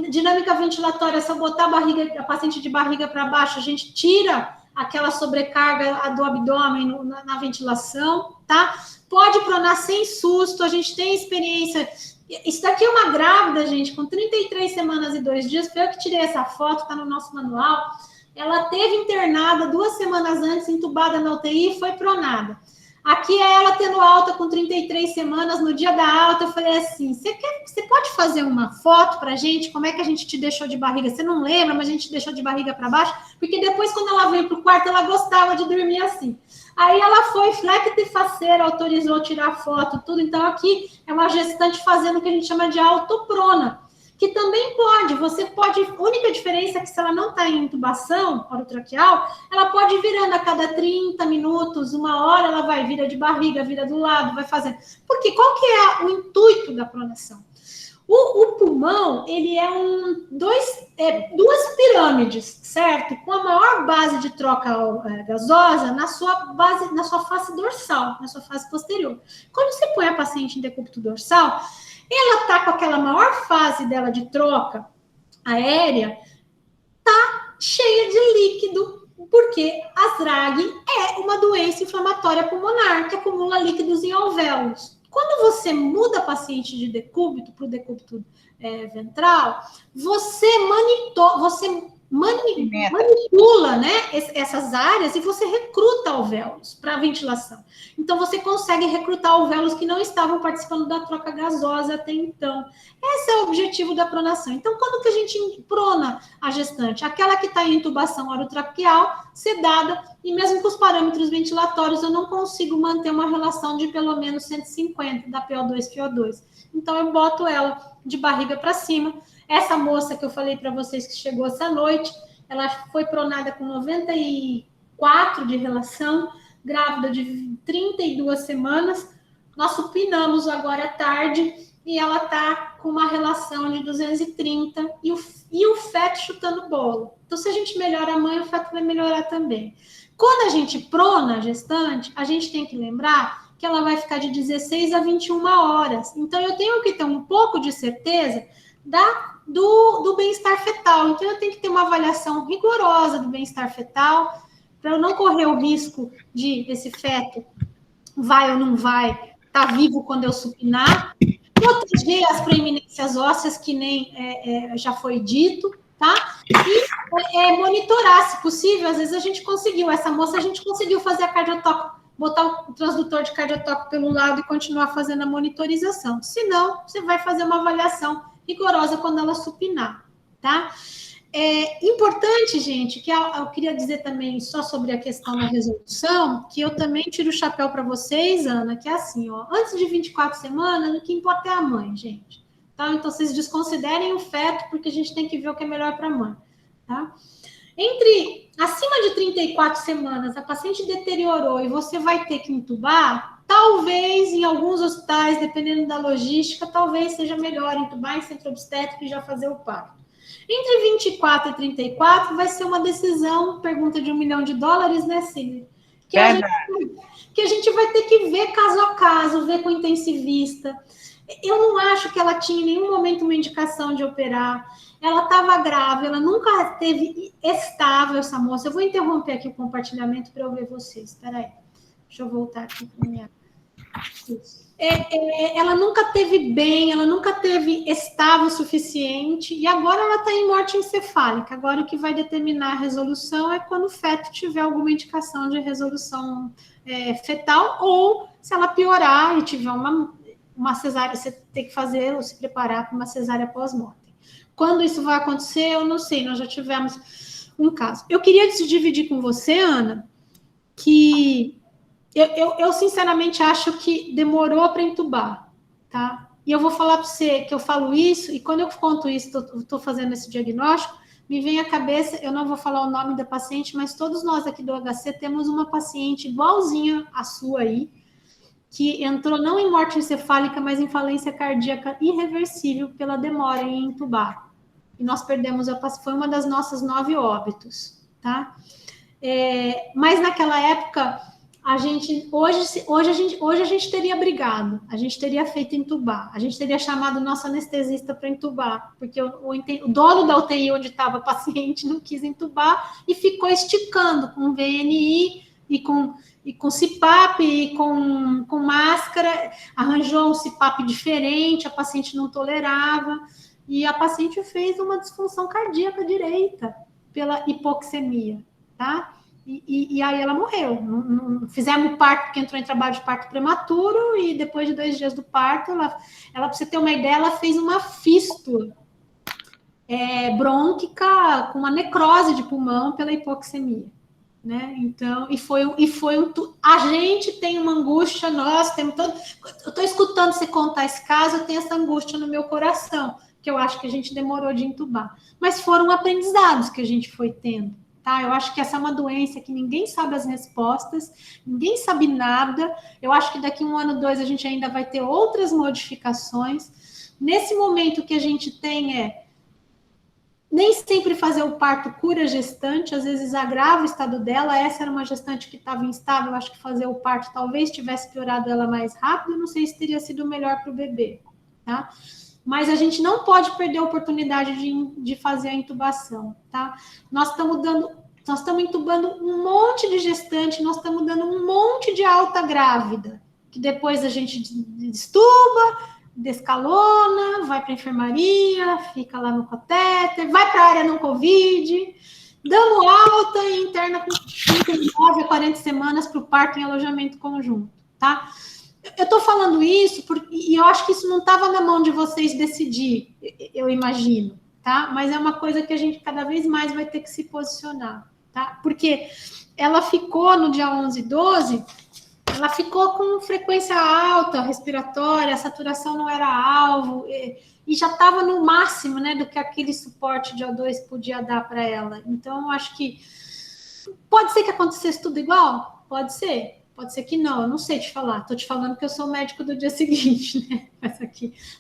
dinâmica ventilatória, se eu botar a paciente de barriga para baixo, a gente tira aquela sobrecarga do abdômen na ventilação, tá? Pode pronar sem susto, a gente tem experiência. Isso daqui é uma grávida, gente, com 33 semanas e 2 dias, foi eu que tirei essa foto, tá no nosso manual. Ela teve internada 2 semanas antes, entubada na UTI e foi pronada. Aqui é ela tendo alta com 33 semanas, no dia da alta eu falei assim, você pode fazer uma foto pra gente, como é que a gente te deixou de barriga? Você não lembra, mas a gente te deixou de barriga para baixo? Porque depois, quando ela veio pro quarto, ela gostava de dormir assim. Aí ela foi, flecta e faceira, autorizou tirar foto, tudo. Então aqui é uma gestante fazendo o que a gente chama de autoprona, que também pode, a única diferença é que se ela não está em intubação orotraqueal, ela pode ir virando a cada 30 minutos, 1 hora, ela vai, vira de barriga, vira do lado, vai fazendo. Porque qual que é o intuito da pronação? O pulmão, ele é duas pirâmides, certo? Com a maior base de troca gasosa na sua face dorsal, na sua face posterior. Quando você põe a paciente em decúbito dorsal, ela está com aquela maior fase dela de troca aérea, tá cheia de líquido, porque a SRAG é uma doença inflamatória pulmonar que acumula líquidos em alvéolos. Quando você muda a paciente de decúbito para o decúbito ventral, você manipula, né, essas áreas e você recruta alvéolos para ventilação. Então, você consegue recrutar alvéolos que não estavam participando da troca gasosa até então. Esse é o objetivo da pronação. Então, quando que a gente prona a gestante? Aquela que está em intubação orotraqueal, sedada, e mesmo com os parâmetros ventilatórios, eu não consigo manter uma relação de pelo menos 150 da PO2-PO2. Então, eu boto ela de barriga para cima. Essa moça que eu falei para vocês que chegou essa noite, ela foi pronada com 94 de relação, grávida de 32 semanas. Nós supinamos agora à tarde e ela está com uma relação de 230 e o feto chutando bola. Então, se a gente melhora a mãe, o feto vai melhorar também. Quando a gente prona a gestante, a gente tem que lembrar que ela vai ficar de 16 a 21 horas. Então, eu tenho que ter um pouco de certeza do bem-estar fetal. Então, eu tenho que ter uma avaliação rigorosa do bem-estar fetal, para eu não correr o risco de esse feto vai ou não vai estar vivo quando eu supinar, proteger as preeminências ósseas, que nem já foi dito, tá? E monitorar, se possível. Às vezes a gente conseguiu, essa moça a gente conseguiu fazer a cardiotoco, botar o transdutor de cardiotoco pelo lado e continuar fazendo a monitorização. Se não, você vai fazer uma avaliação rigorosa quando ela supinar, tá? É importante, gente, que eu queria dizer também só sobre a questão da resolução, que eu também tiro o chapéu para vocês, Ana, que é assim, ó, antes de 24 semanas, o que importa é a mãe, gente. Tá? Então, vocês desconsiderem o feto, porque a gente tem que ver o que é melhor para a mãe, tá? Acima de 34 semanas, a paciente deteriorou e você vai ter que entubar, talvez em alguns hospitais, dependendo da logística, talvez seja melhor entubar em centro obstétrico e já fazer o parto. Entre 24 e 34 vai ser uma decisão, pergunta de $1 milhão, né, Cília? Que a gente vai ter que ver caso a caso, ver com o intensivista. Eu não acho que ela tinha em nenhum momento uma indicação de operar. Ela estava grave, ela nunca esteve estável, essa moça. Eu vou interromper aqui o compartilhamento para eu ver vocês. Espera aí. Deixa eu voltar aqui para minha... ela nunca teve bem, ela nunca teve estável o suficiente, e agora ela está em morte encefálica. Agora o que vai determinar a resolução é quando o feto tiver alguma indicação de resolução fetal, ou se ela piorar e tiver uma cesárea, você tem que fazer ou se preparar para uma cesárea pós-morte. Quando isso vai acontecer, eu não sei, nós já tivemos um caso. Eu queria dividir com você, Ana, que eu sinceramente acho que demorou para entubar, tá? E eu vou falar para você que eu falo isso, e quando eu conto isso, estou fazendo esse diagnóstico, me vem à cabeça, eu não vou falar o nome da paciente, mas todos nós aqui do HC temos uma paciente igualzinha à sua aí, que entrou não em morte encefálica, mas em falência cardíaca irreversível pela demora em entubar. E nós perdemos, foi uma das nossas 9 óbitos, tá? Mas naquela época, hoje a gente teria brigado, a gente teria feito entubar, a gente teria chamado o nosso anestesista para entubar, porque o dono da UTI onde estava a paciente não quis entubar e ficou esticando com VNI e com CPAP e com máscara, arranjou um CPAP diferente, a paciente não tolerava, e a paciente fez uma disfunção cardíaca direita pela hipoxemia, tá? E aí ela morreu. Fizemos o parto, porque entrou em trabalho de parto prematuro, e depois de 2 dias do parto, ela para você ter uma ideia, ela fez uma fístula brônquica com uma necrose de pulmão pela hipoxemia, né? Então, a gente tem uma angústia, nós temos todo. Eu estou escutando você contar esse caso, eu tenho essa angústia no meu coração, que eu acho que a gente demorou de entubar. Mas foram aprendizados que a gente foi tendo. Tá? Eu acho que essa é uma doença que ninguém sabe as respostas, ninguém sabe nada. Eu acho que daqui 1 ano, 2, a gente ainda vai ter outras modificações. Nesse momento, o que a gente tem nem sempre fazer o parto cura a gestante, às vezes agrava o estado dela. Essa era uma gestante que estava instável, acho que fazer o parto talvez tivesse piorado ela mais rápido, não sei se teria sido melhor para o bebê, tá? Mas a gente não pode perder a oportunidade de fazer a intubação, tá? Nós estamos intubando um monte de gestante, nós estamos dando um monte de alta grávida, que depois a gente destuba, descalona, vai para a enfermaria, fica lá no catéter, vai para a área não Covid, damos alta e interna com 39 a 40 semanas para o parto em alojamento conjunto, tá? Eu estou falando isso e eu acho que isso não estava na mão de vocês decidir, eu imagino, tá? Mas é uma coisa que a gente cada vez mais vai ter que se posicionar, tá? Porque ela ficou no dia 11 e 12, ela ficou com frequência alta respiratória, a saturação não era alvo, e já estava no máximo, né, do que aquele suporte de O2 podia dar para ela. Então, eu acho que pode ser que acontecesse tudo igual? Pode ser que não, eu não sei te falar. Estou te falando que eu sou médico do dia seguinte, né?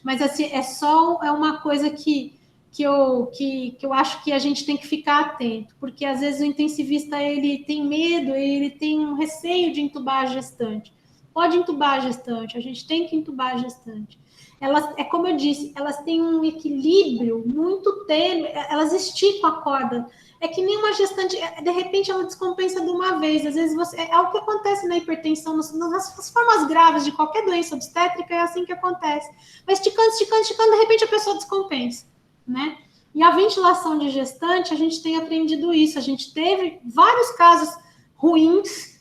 Mas assim, é uma coisa que eu acho que a gente tem que ficar atento, porque às vezes o intensivista ele tem medo, ele tem um receio de entubar a gestante. Pode entubar a gestante, a gente tem que entubar a gestante. Elas, como eu disse, elas têm um equilíbrio muito tênue, elas esticam a corda. É que nem uma gestante, de repente ela descompensa de uma vez. Às vezes é o que acontece na hipertensão, nas formas graves de qualquer doença obstétrica, é assim que acontece. Vai esticando, de repente a pessoa descompensa, né? E a ventilação de gestante, a gente tem aprendido isso. A gente teve vários casos ruins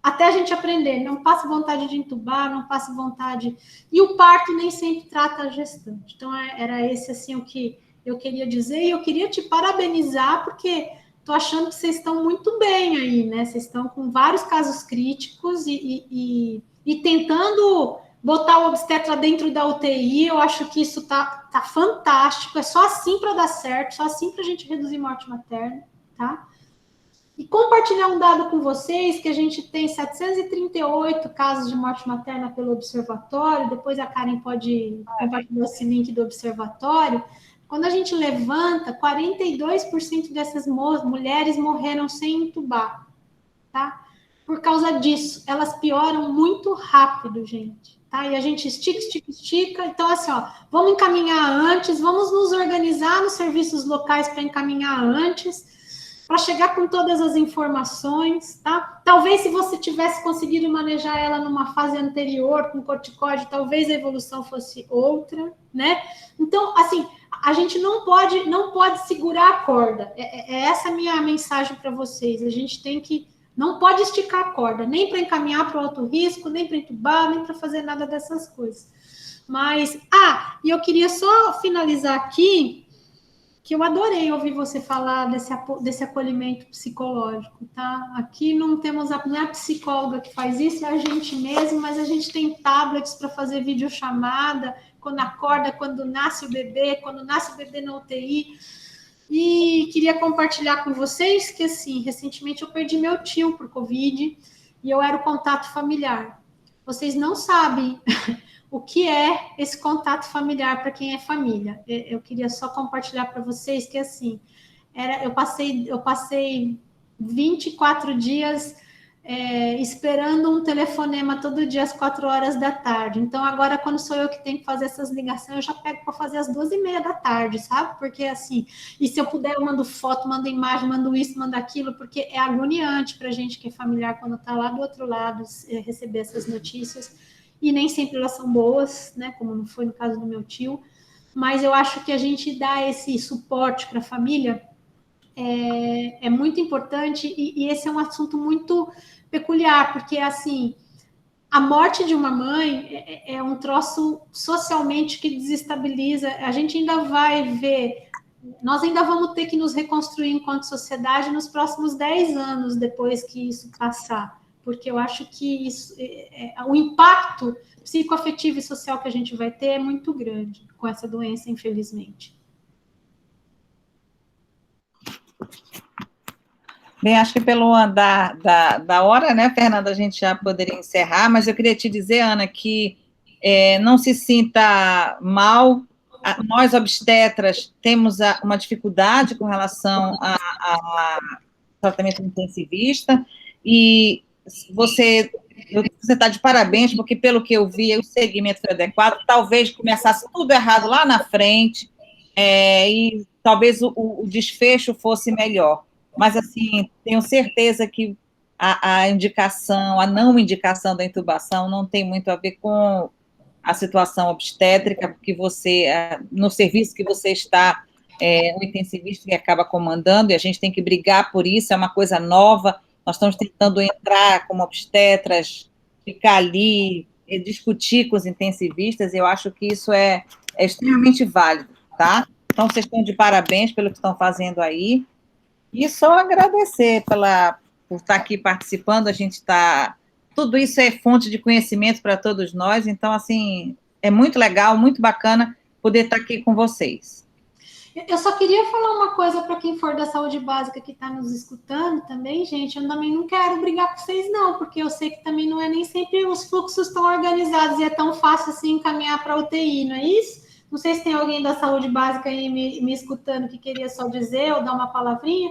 até a gente aprender. Não passa vontade de entubar, não passa vontade. E o parto nem sempre trata a gestante. Então, era esse assim o que eu queria dizer, e eu queria te parabenizar, porque estou achando que vocês estão muito bem aí, né? Vocês estão com vários casos críticos e tentando botar o obstetra dentro da UTI. Eu acho que isso tá fantástico, é só assim para dar certo, só assim para a gente reduzir morte materna, tá? E compartilhar um dado com vocês, que a gente tem 738 casos de morte materna pelo observatório. Depois a Karen pode compartilhar esse link do observatório. Quando a gente levanta, 42% dessas mulheres morreram sem entubar, tá? Por causa disso, elas pioram muito rápido, gente, tá? E a gente estica. Então, assim, ó, vamos encaminhar antes, vamos nos organizar nos serviços locais para encaminhar antes, para chegar com todas as informações, tá? Talvez se você tivesse conseguido manejar ela numa fase anterior, com corticóide, talvez a evolução fosse outra, né? Então, assim, a gente não pode segurar a corda. Essa a minha mensagem para vocês. A gente não pode esticar a corda, nem para encaminhar para o alto risco, nem para entubar, nem para fazer nada dessas coisas. Mas, e eu queria só finalizar aqui, que eu adorei ouvir você falar desse acolhimento psicológico, tá? Aqui não é a psicóloga que faz isso, é a gente mesmo, mas a gente tem tablets para fazer videochamada, quando acorda, quando nasce o bebê na UTI. E queria compartilhar com vocês que, assim, recentemente eu perdi meu tio por Covid e eu era o contato familiar. Vocês não sabem o que é esse contato familiar para quem é família. Eu queria só compartilhar para vocês que, assim, eu passei 24 dias esperando um telefonema todo dia às 4 horas da tarde. Então, agora, quando sou eu que tenho que fazer essas ligações, eu já pego para fazer às 2h30 da tarde, sabe? Porque, assim, e se eu puder, eu mando foto, mando imagem, mando isso, mando aquilo, porque é agoniante para a gente que é familiar, quando está lá do outro lado, receber essas notícias. E nem sempre elas são boas, né? Como não foi no caso do meu tio. Mas eu acho que a gente dá esse suporte para a família é muito importante, e esse é um assunto muito peculiar, porque, assim, a morte de uma mãe é um troço socialmente que desestabiliza. A gente ainda vai ver, nós ainda vamos ter que nos reconstruir enquanto sociedade nos próximos 10 anos depois que isso passar, porque eu acho que o impacto psicoafetivo e social que a gente vai ter é muito grande com essa doença, infelizmente. Bem, acho que pelo andar da hora, né, Fernanda, a gente já poderia encerrar, mas eu queria te dizer, Ana, que não se sinta mal. Nós, obstetras, temos uma dificuldade com relação a tratamento intensivista, e você está de parabéns, porque, pelo que eu vi, o segmento foi adequado, talvez começasse tudo errado lá na frente, e talvez o desfecho fosse melhor. Mas, assim, tenho certeza que a indicação, a não indicação da intubação não tem muito a ver com a situação obstétrica, porque você, no serviço que você está, o intensivista que acaba comandando, e a gente tem que brigar por isso, é uma coisa nova, nós estamos tentando entrar como obstetras, ficar ali, discutir com os intensivistas, e eu acho que isso é extremamente válido, tá? Então, vocês estão de parabéns pelo que estão fazendo aí, e só agradecer por estar aqui participando, a gente está... Tudo isso é fonte de conhecimento para todos nós, então, assim, é muito legal, muito bacana poder estar aqui com vocês. Eu só queria falar uma coisa para quem for da saúde básica que está nos escutando também, gente. Eu também não quero brigar com vocês, não, porque eu sei que também não é nem sempre os fluxos tão organizados e é tão fácil assim encaminhar para a UTI, não é isso? Não sei se tem alguém da saúde básica aí me escutando que queria só dizer ou dar uma palavrinha.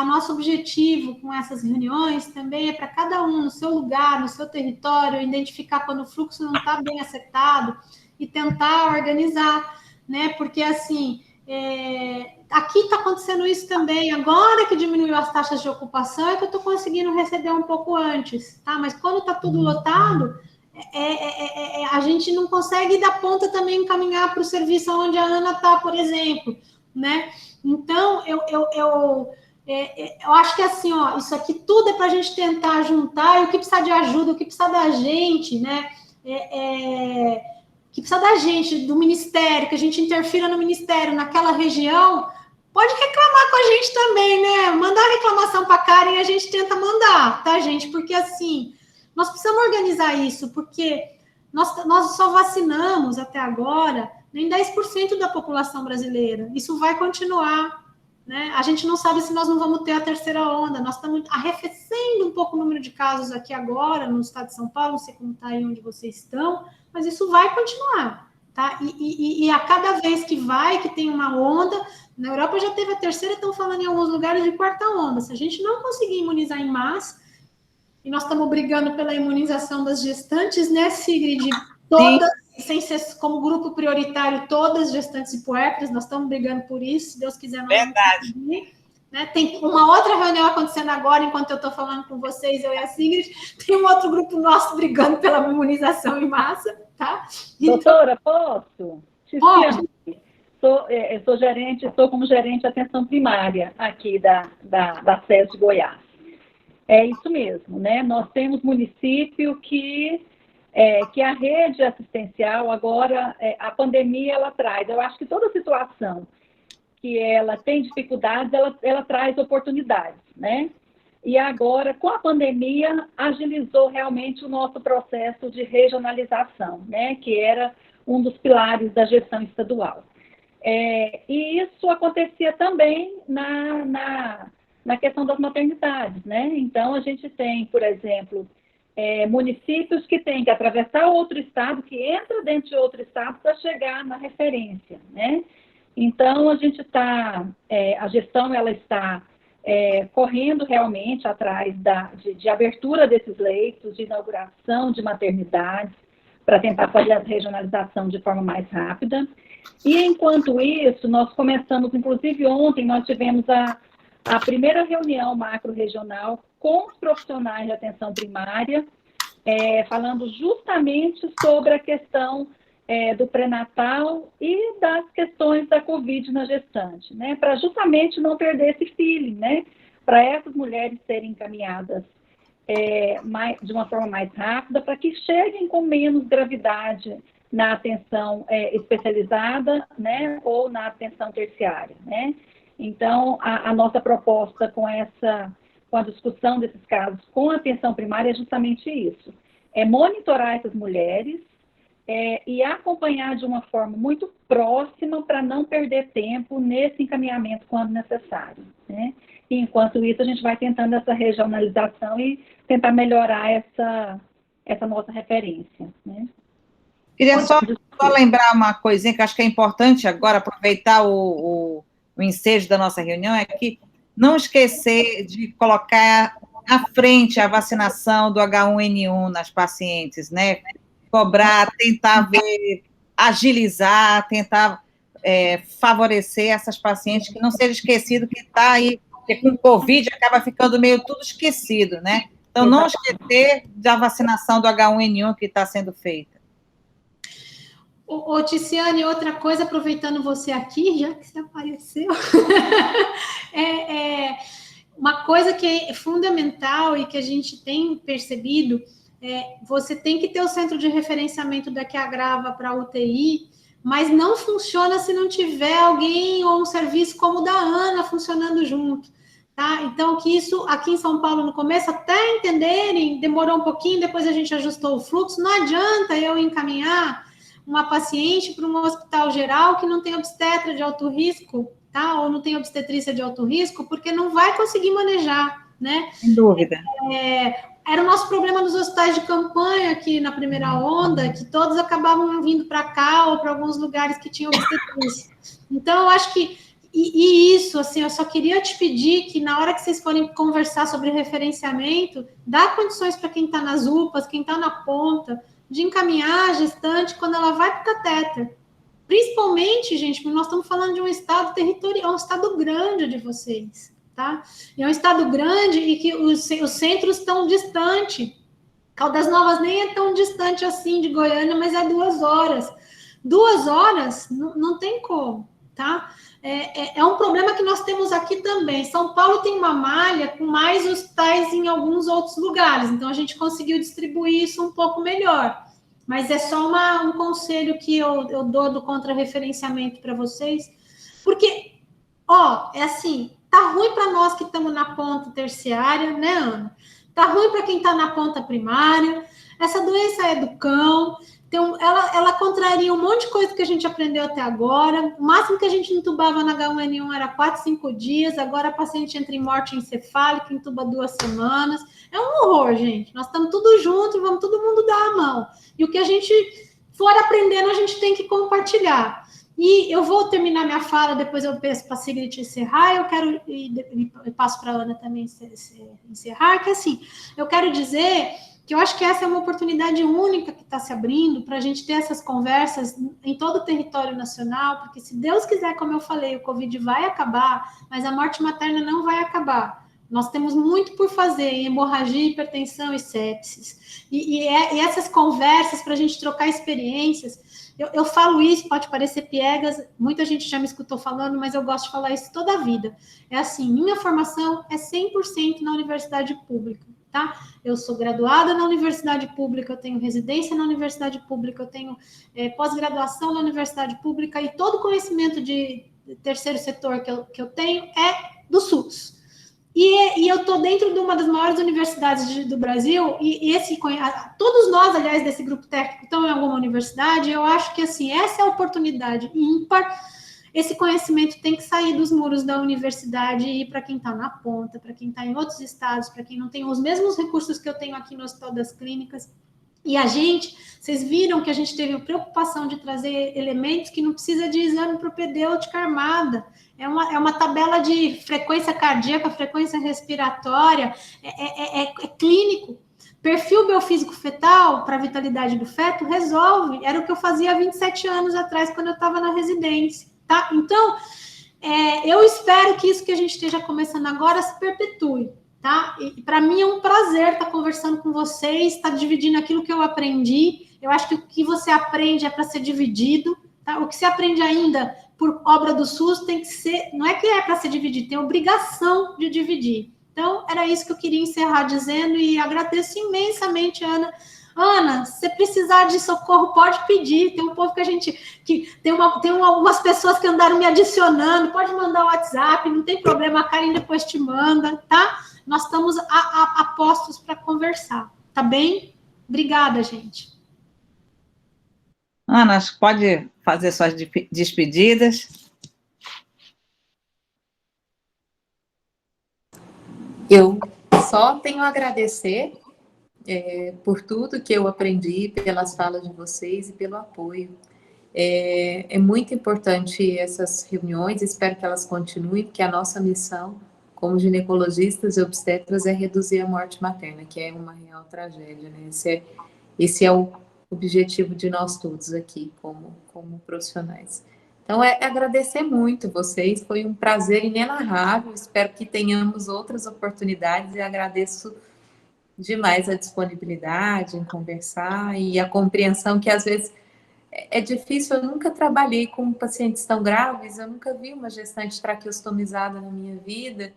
Nosso objetivo com essas reuniões também é para cada um, no seu lugar, no seu território, identificar quando o fluxo não está bem acertado e tentar organizar, né? Porque, assim, aqui está acontecendo isso também. Agora que diminuiu as taxas de ocupação, é que eu estou conseguindo receber um pouco antes, tá? Mas quando está tudo lotado, a gente não consegue dar ponta também encaminhar para o serviço onde a Ana está, por exemplo, né? Então, eu acho que, assim, ó, isso aqui tudo é para a gente tentar juntar, e o que precisa de ajuda, o que precisa da gente, né? Que precisa da gente, do Ministério, que a gente interfira no Ministério, naquela região, pode reclamar com a gente também, né? Mandar reclamação para a Karen e a gente tenta mandar, tá, gente? Porque, assim, nós precisamos organizar isso, porque nós só vacinamos até agora nem 10% da população brasileira. Isso vai continuar, né? A gente não sabe se nós não vamos ter a terceira onda. Nós estamos arrefecendo um pouco o número de casos aqui agora, no estado de São Paulo, não sei como está aí onde vocês estão, mas isso vai continuar, tá? E a cada vez que tem uma onda, na Europa já teve a terceira, estão falando em alguns lugares de quarta onda. Se a gente não conseguir imunizar em massa, e nós estamos brigando pela imunização das gestantes, né, Sigrid? Todas, sem ser como grupo prioritário, todas gestantes e puérperas, nós estamos brigando por isso, se Deus quiser. Nós Verdade. vamos conseguir, né? Tem uma outra reunião acontecendo agora, enquanto eu estou falando com vocês, eu e a Sigrid, tem um outro grupo nosso brigando pela imunização em massa, tá? Então, doutora, posso? Pode. Estou como gerente de atenção primária aqui da SES de Goiás. É isso mesmo, né? Nós temos município que a rede assistencial agora, a pandemia, ela traz. Eu acho que toda situação que ela tem dificuldades, ela traz oportunidades, né? E agora, com a pandemia, agilizou realmente o nosso processo de regionalização, né? Que era um dos pilares da gestão estadual. E isso acontecia também na questão das maternidades, né? Então, a gente tem, por exemplo, municípios que têm que atravessar outro estado, que entra dentro de outro estado para chegar na referência, né? Então, a gente a gestão, ela está correndo realmente atrás de abertura desses leitos, de inauguração de maternidades, para tentar fazer a regionalização de forma mais rápida. E, enquanto isso, nós começamos, inclusive ontem, nós tivemos a primeira reunião macro-regional com os profissionais de atenção primária, falando justamente sobre a questão do pré-natal e das questões da Covid na gestante, né? Para justamente não perder esse feeling, né? Para essas mulheres serem encaminhadas de uma forma mais rápida, para que cheguem com menos gravidade na atenção especializada, né? Ou na atenção terciária, né? Então, a nossa proposta com a discussão desses casos com a atenção primária é justamente isso. É monitorar essas mulheres e acompanhar de uma forma muito próxima para não perder tempo nesse encaminhamento quando necessário, né? E, enquanto isso, a gente vai tentando essa regionalização e tentar melhorar essa nossa referência, né? Queria só lembrar uma coisinha que acho que é importante agora, aproveitar o ensejo da nossa reunião, é que não esquecer de colocar à frente a vacinação do H1N1 nas pacientes, né? Cobrar, tentar agilizar, tentar favorecer essas pacientes, que não seja esquecido que está aí, porque com o Covid acaba ficando meio tudo esquecido, né? Então, não esquecer da vacinação do H1N1 que está sendo feita. Ô, Ticiane, outra coisa, aproveitando você aqui, já que você apareceu, uma coisa que é fundamental e que a gente tem percebido, você tem que ter o centro de referenciamento da que agrava para UTI, mas não funciona se não tiver alguém ou um serviço como o da Ana funcionando junto, tá? Então, que isso aqui em São Paulo, no começo, até entenderem, demorou um pouquinho, depois a gente ajustou o fluxo, não adianta eu encaminhar uma paciente para um hospital geral que não tem obstetra de alto risco, tá? Ou não tem obstetrícia de alto risco, porque não vai conseguir manejar, né? Sem dúvida. Era o nosso problema nos hospitais de campanha aqui na primeira onda, que todos acabavam vindo para cá ou para alguns lugares que tinham obstetrícia. Então, eu acho que isso, assim, eu só queria te pedir que na hora que vocês forem conversar sobre referenciamento, dá condições para quem está nas UPAs, quem está na ponta, de encaminhar a gestante quando ela vai para o catéter. Principalmente, gente, porque nós estamos falando de um estado territorial, um estado grande de vocês, tá? E é um estado grande e que os centros estão distantes. Caldas Novas nem é tão distante assim de Goiânia, mas é 2 horas. 2 horas não tem como, tá? É um problema que nós temos aqui também. São Paulo tem uma malha com mais hospitais em alguns outros lugares, então a gente conseguiu distribuir isso um pouco melhor. Mas é só um conselho que eu dou do contra-referenciamento para vocês, porque, é assim, tá ruim para nós que estamos na ponta terciária, né, Ana? Tá ruim para quem está na ponta primária. Essa doença é do cão. Então, ela contraria um monte de coisa que a gente aprendeu até agora. O máximo que a gente entubava na H1N1 era 4, 5 dias. Agora a paciente entra em morte encefálica, entuba 2 semanas. É um horror, gente. Nós estamos tudo junto, vamos todo mundo dar a mão. E o que a gente for aprendendo, a gente tem que compartilhar. E eu vou terminar minha fala, depois eu peço para a Sigrid encerrar. Eu quero, e passo para a Ana também encerrar, que assim, eu quero dizer que eu acho que essa é uma oportunidade única que está se abrindo para a gente ter essas conversas em todo o território nacional, porque se Deus quiser, como eu falei, o Covid vai acabar, mas a morte materna não vai acabar. Nós temos muito por fazer em hemorragia, hipertensão e sepsis. E essas conversas para a gente trocar experiências, eu falo isso, pode parecer piegas, muita gente já me escutou falando, mas eu gosto de falar isso toda a vida. É assim, minha formação é 100% na universidade pública. Tá? Eu sou graduada na universidade pública, eu tenho residência na universidade pública, eu tenho pós-graduação na universidade pública e todo o conhecimento de terceiro setor que eu tenho é do SUS. E eu estou dentro de uma das maiores universidades do Brasil e todos nós, aliás, desse grupo técnico estão em alguma universidade. Eu acho que assim, essa é a oportunidade ímpar. esse conhecimento tem que sair dos muros da universidade e ir para quem está na ponta, para quem está em outros estados, para quem não tem os mesmos recursos que eu tenho aqui no Hospital das Clínicas. E a gente, vocês viram que a gente teve preocupação de trazer elementos que não precisa de exame propedêutica armada. É uma tabela de frequência cardíaca, frequência respiratória, é clínico. Perfil biofísico fetal para a vitalidade do feto resolve. Era o que eu fazia há 27 anos atrás, quando eu estava na residência, tá? Então, eu espero que isso que a gente esteja começando agora se perpetue. Tá? E para mim é um prazer estar conversando com vocês, estar dividindo aquilo que eu aprendi. Eu acho que o que você aprende é para ser dividido, tá? O que você aprende ainda por obra do SUS tem que ser, não é que é para ser dividido, tem obrigação de dividir. Então, era isso que eu queria encerrar dizendo e agradeço imensamente, Ana. Ana, se você precisar de socorro, pode pedir. Tem um povo que tem algumas pessoas que andaram me adicionando, pode mandar o WhatsApp, não tem problema, a Karen depois te manda, tá? Nós estamos a postos para conversar, tá bem? Obrigada, gente. Ana, acho que pode fazer suas despedidas. Eu só tenho a agradecer por tudo que eu aprendi, pelas falas de vocês e pelo apoio. É muito importante essas reuniões, espero que elas continuem, porque a nossa missão, como ginecologistas e obstetras, é reduzir a morte materna, que é uma real tragédia, né? Esse é o objetivo de nós todos aqui, como profissionais. Então, agradecer muito vocês, foi um prazer inenarrável, espero que tenhamos outras oportunidades e agradeço demais a disponibilidade em conversar e a compreensão que, às vezes, é difícil. Eu nunca trabalhei com pacientes tão graves, eu nunca vi uma gestante traqueostomizada na minha vida,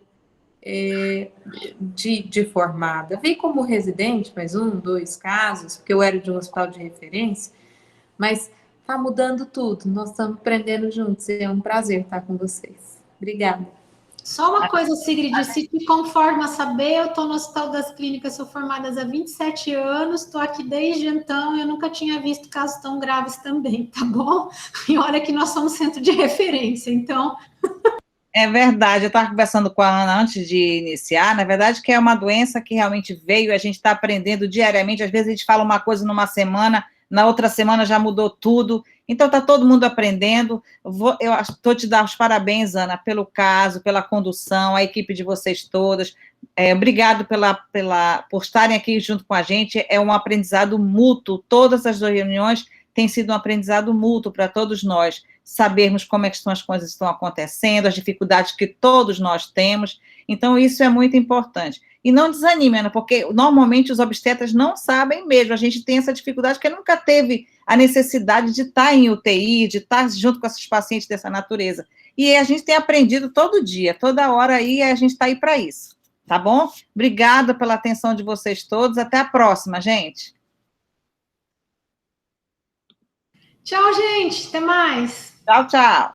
de formada. Vi como residente, mais 1, 2 casos, porque eu era de um hospital de referência, mas está mudando tudo, nós estamos aprendendo juntos, e é um prazer estar com vocês. Obrigada. Só uma coisa, Sigrid, se te conforma saber, eu estou no Hospital das Clínicas, sou formada há 27 anos, estou aqui desde então, eu nunca tinha visto casos tão graves também, tá bom? E olha que nós somos centro de referência, então... É verdade, eu estava conversando com a Ana antes de iniciar, na verdade que é uma doença que realmente veio, a gente está aprendendo diariamente, às vezes a gente fala uma coisa numa semana, na outra semana já mudou tudo, então está todo mundo aprendendo. Eu estou te dando os parabéns, Ana, pelo caso, pela condução, a equipe de vocês todas, obrigado por estarem aqui junto com a gente, é um aprendizado mútuo, todas as reuniões têm sido um aprendizado mútuo para todos nós, sabermos como é que as coisas estão acontecendo, as dificuldades que todos nós temos, então isso é muito importante. E não desanime, Ana, porque normalmente os obstetras não sabem mesmo, a gente tem essa dificuldade porque nunca teve a necessidade de estar em UTI, de estar junto com esses pacientes dessa natureza. E a gente tem aprendido todo dia, toda hora aí, a gente está aí para isso, tá bom? Obrigada pela atenção de vocês todos, até a próxima, gente. Tchau, gente, até mais. Tchau, tchau.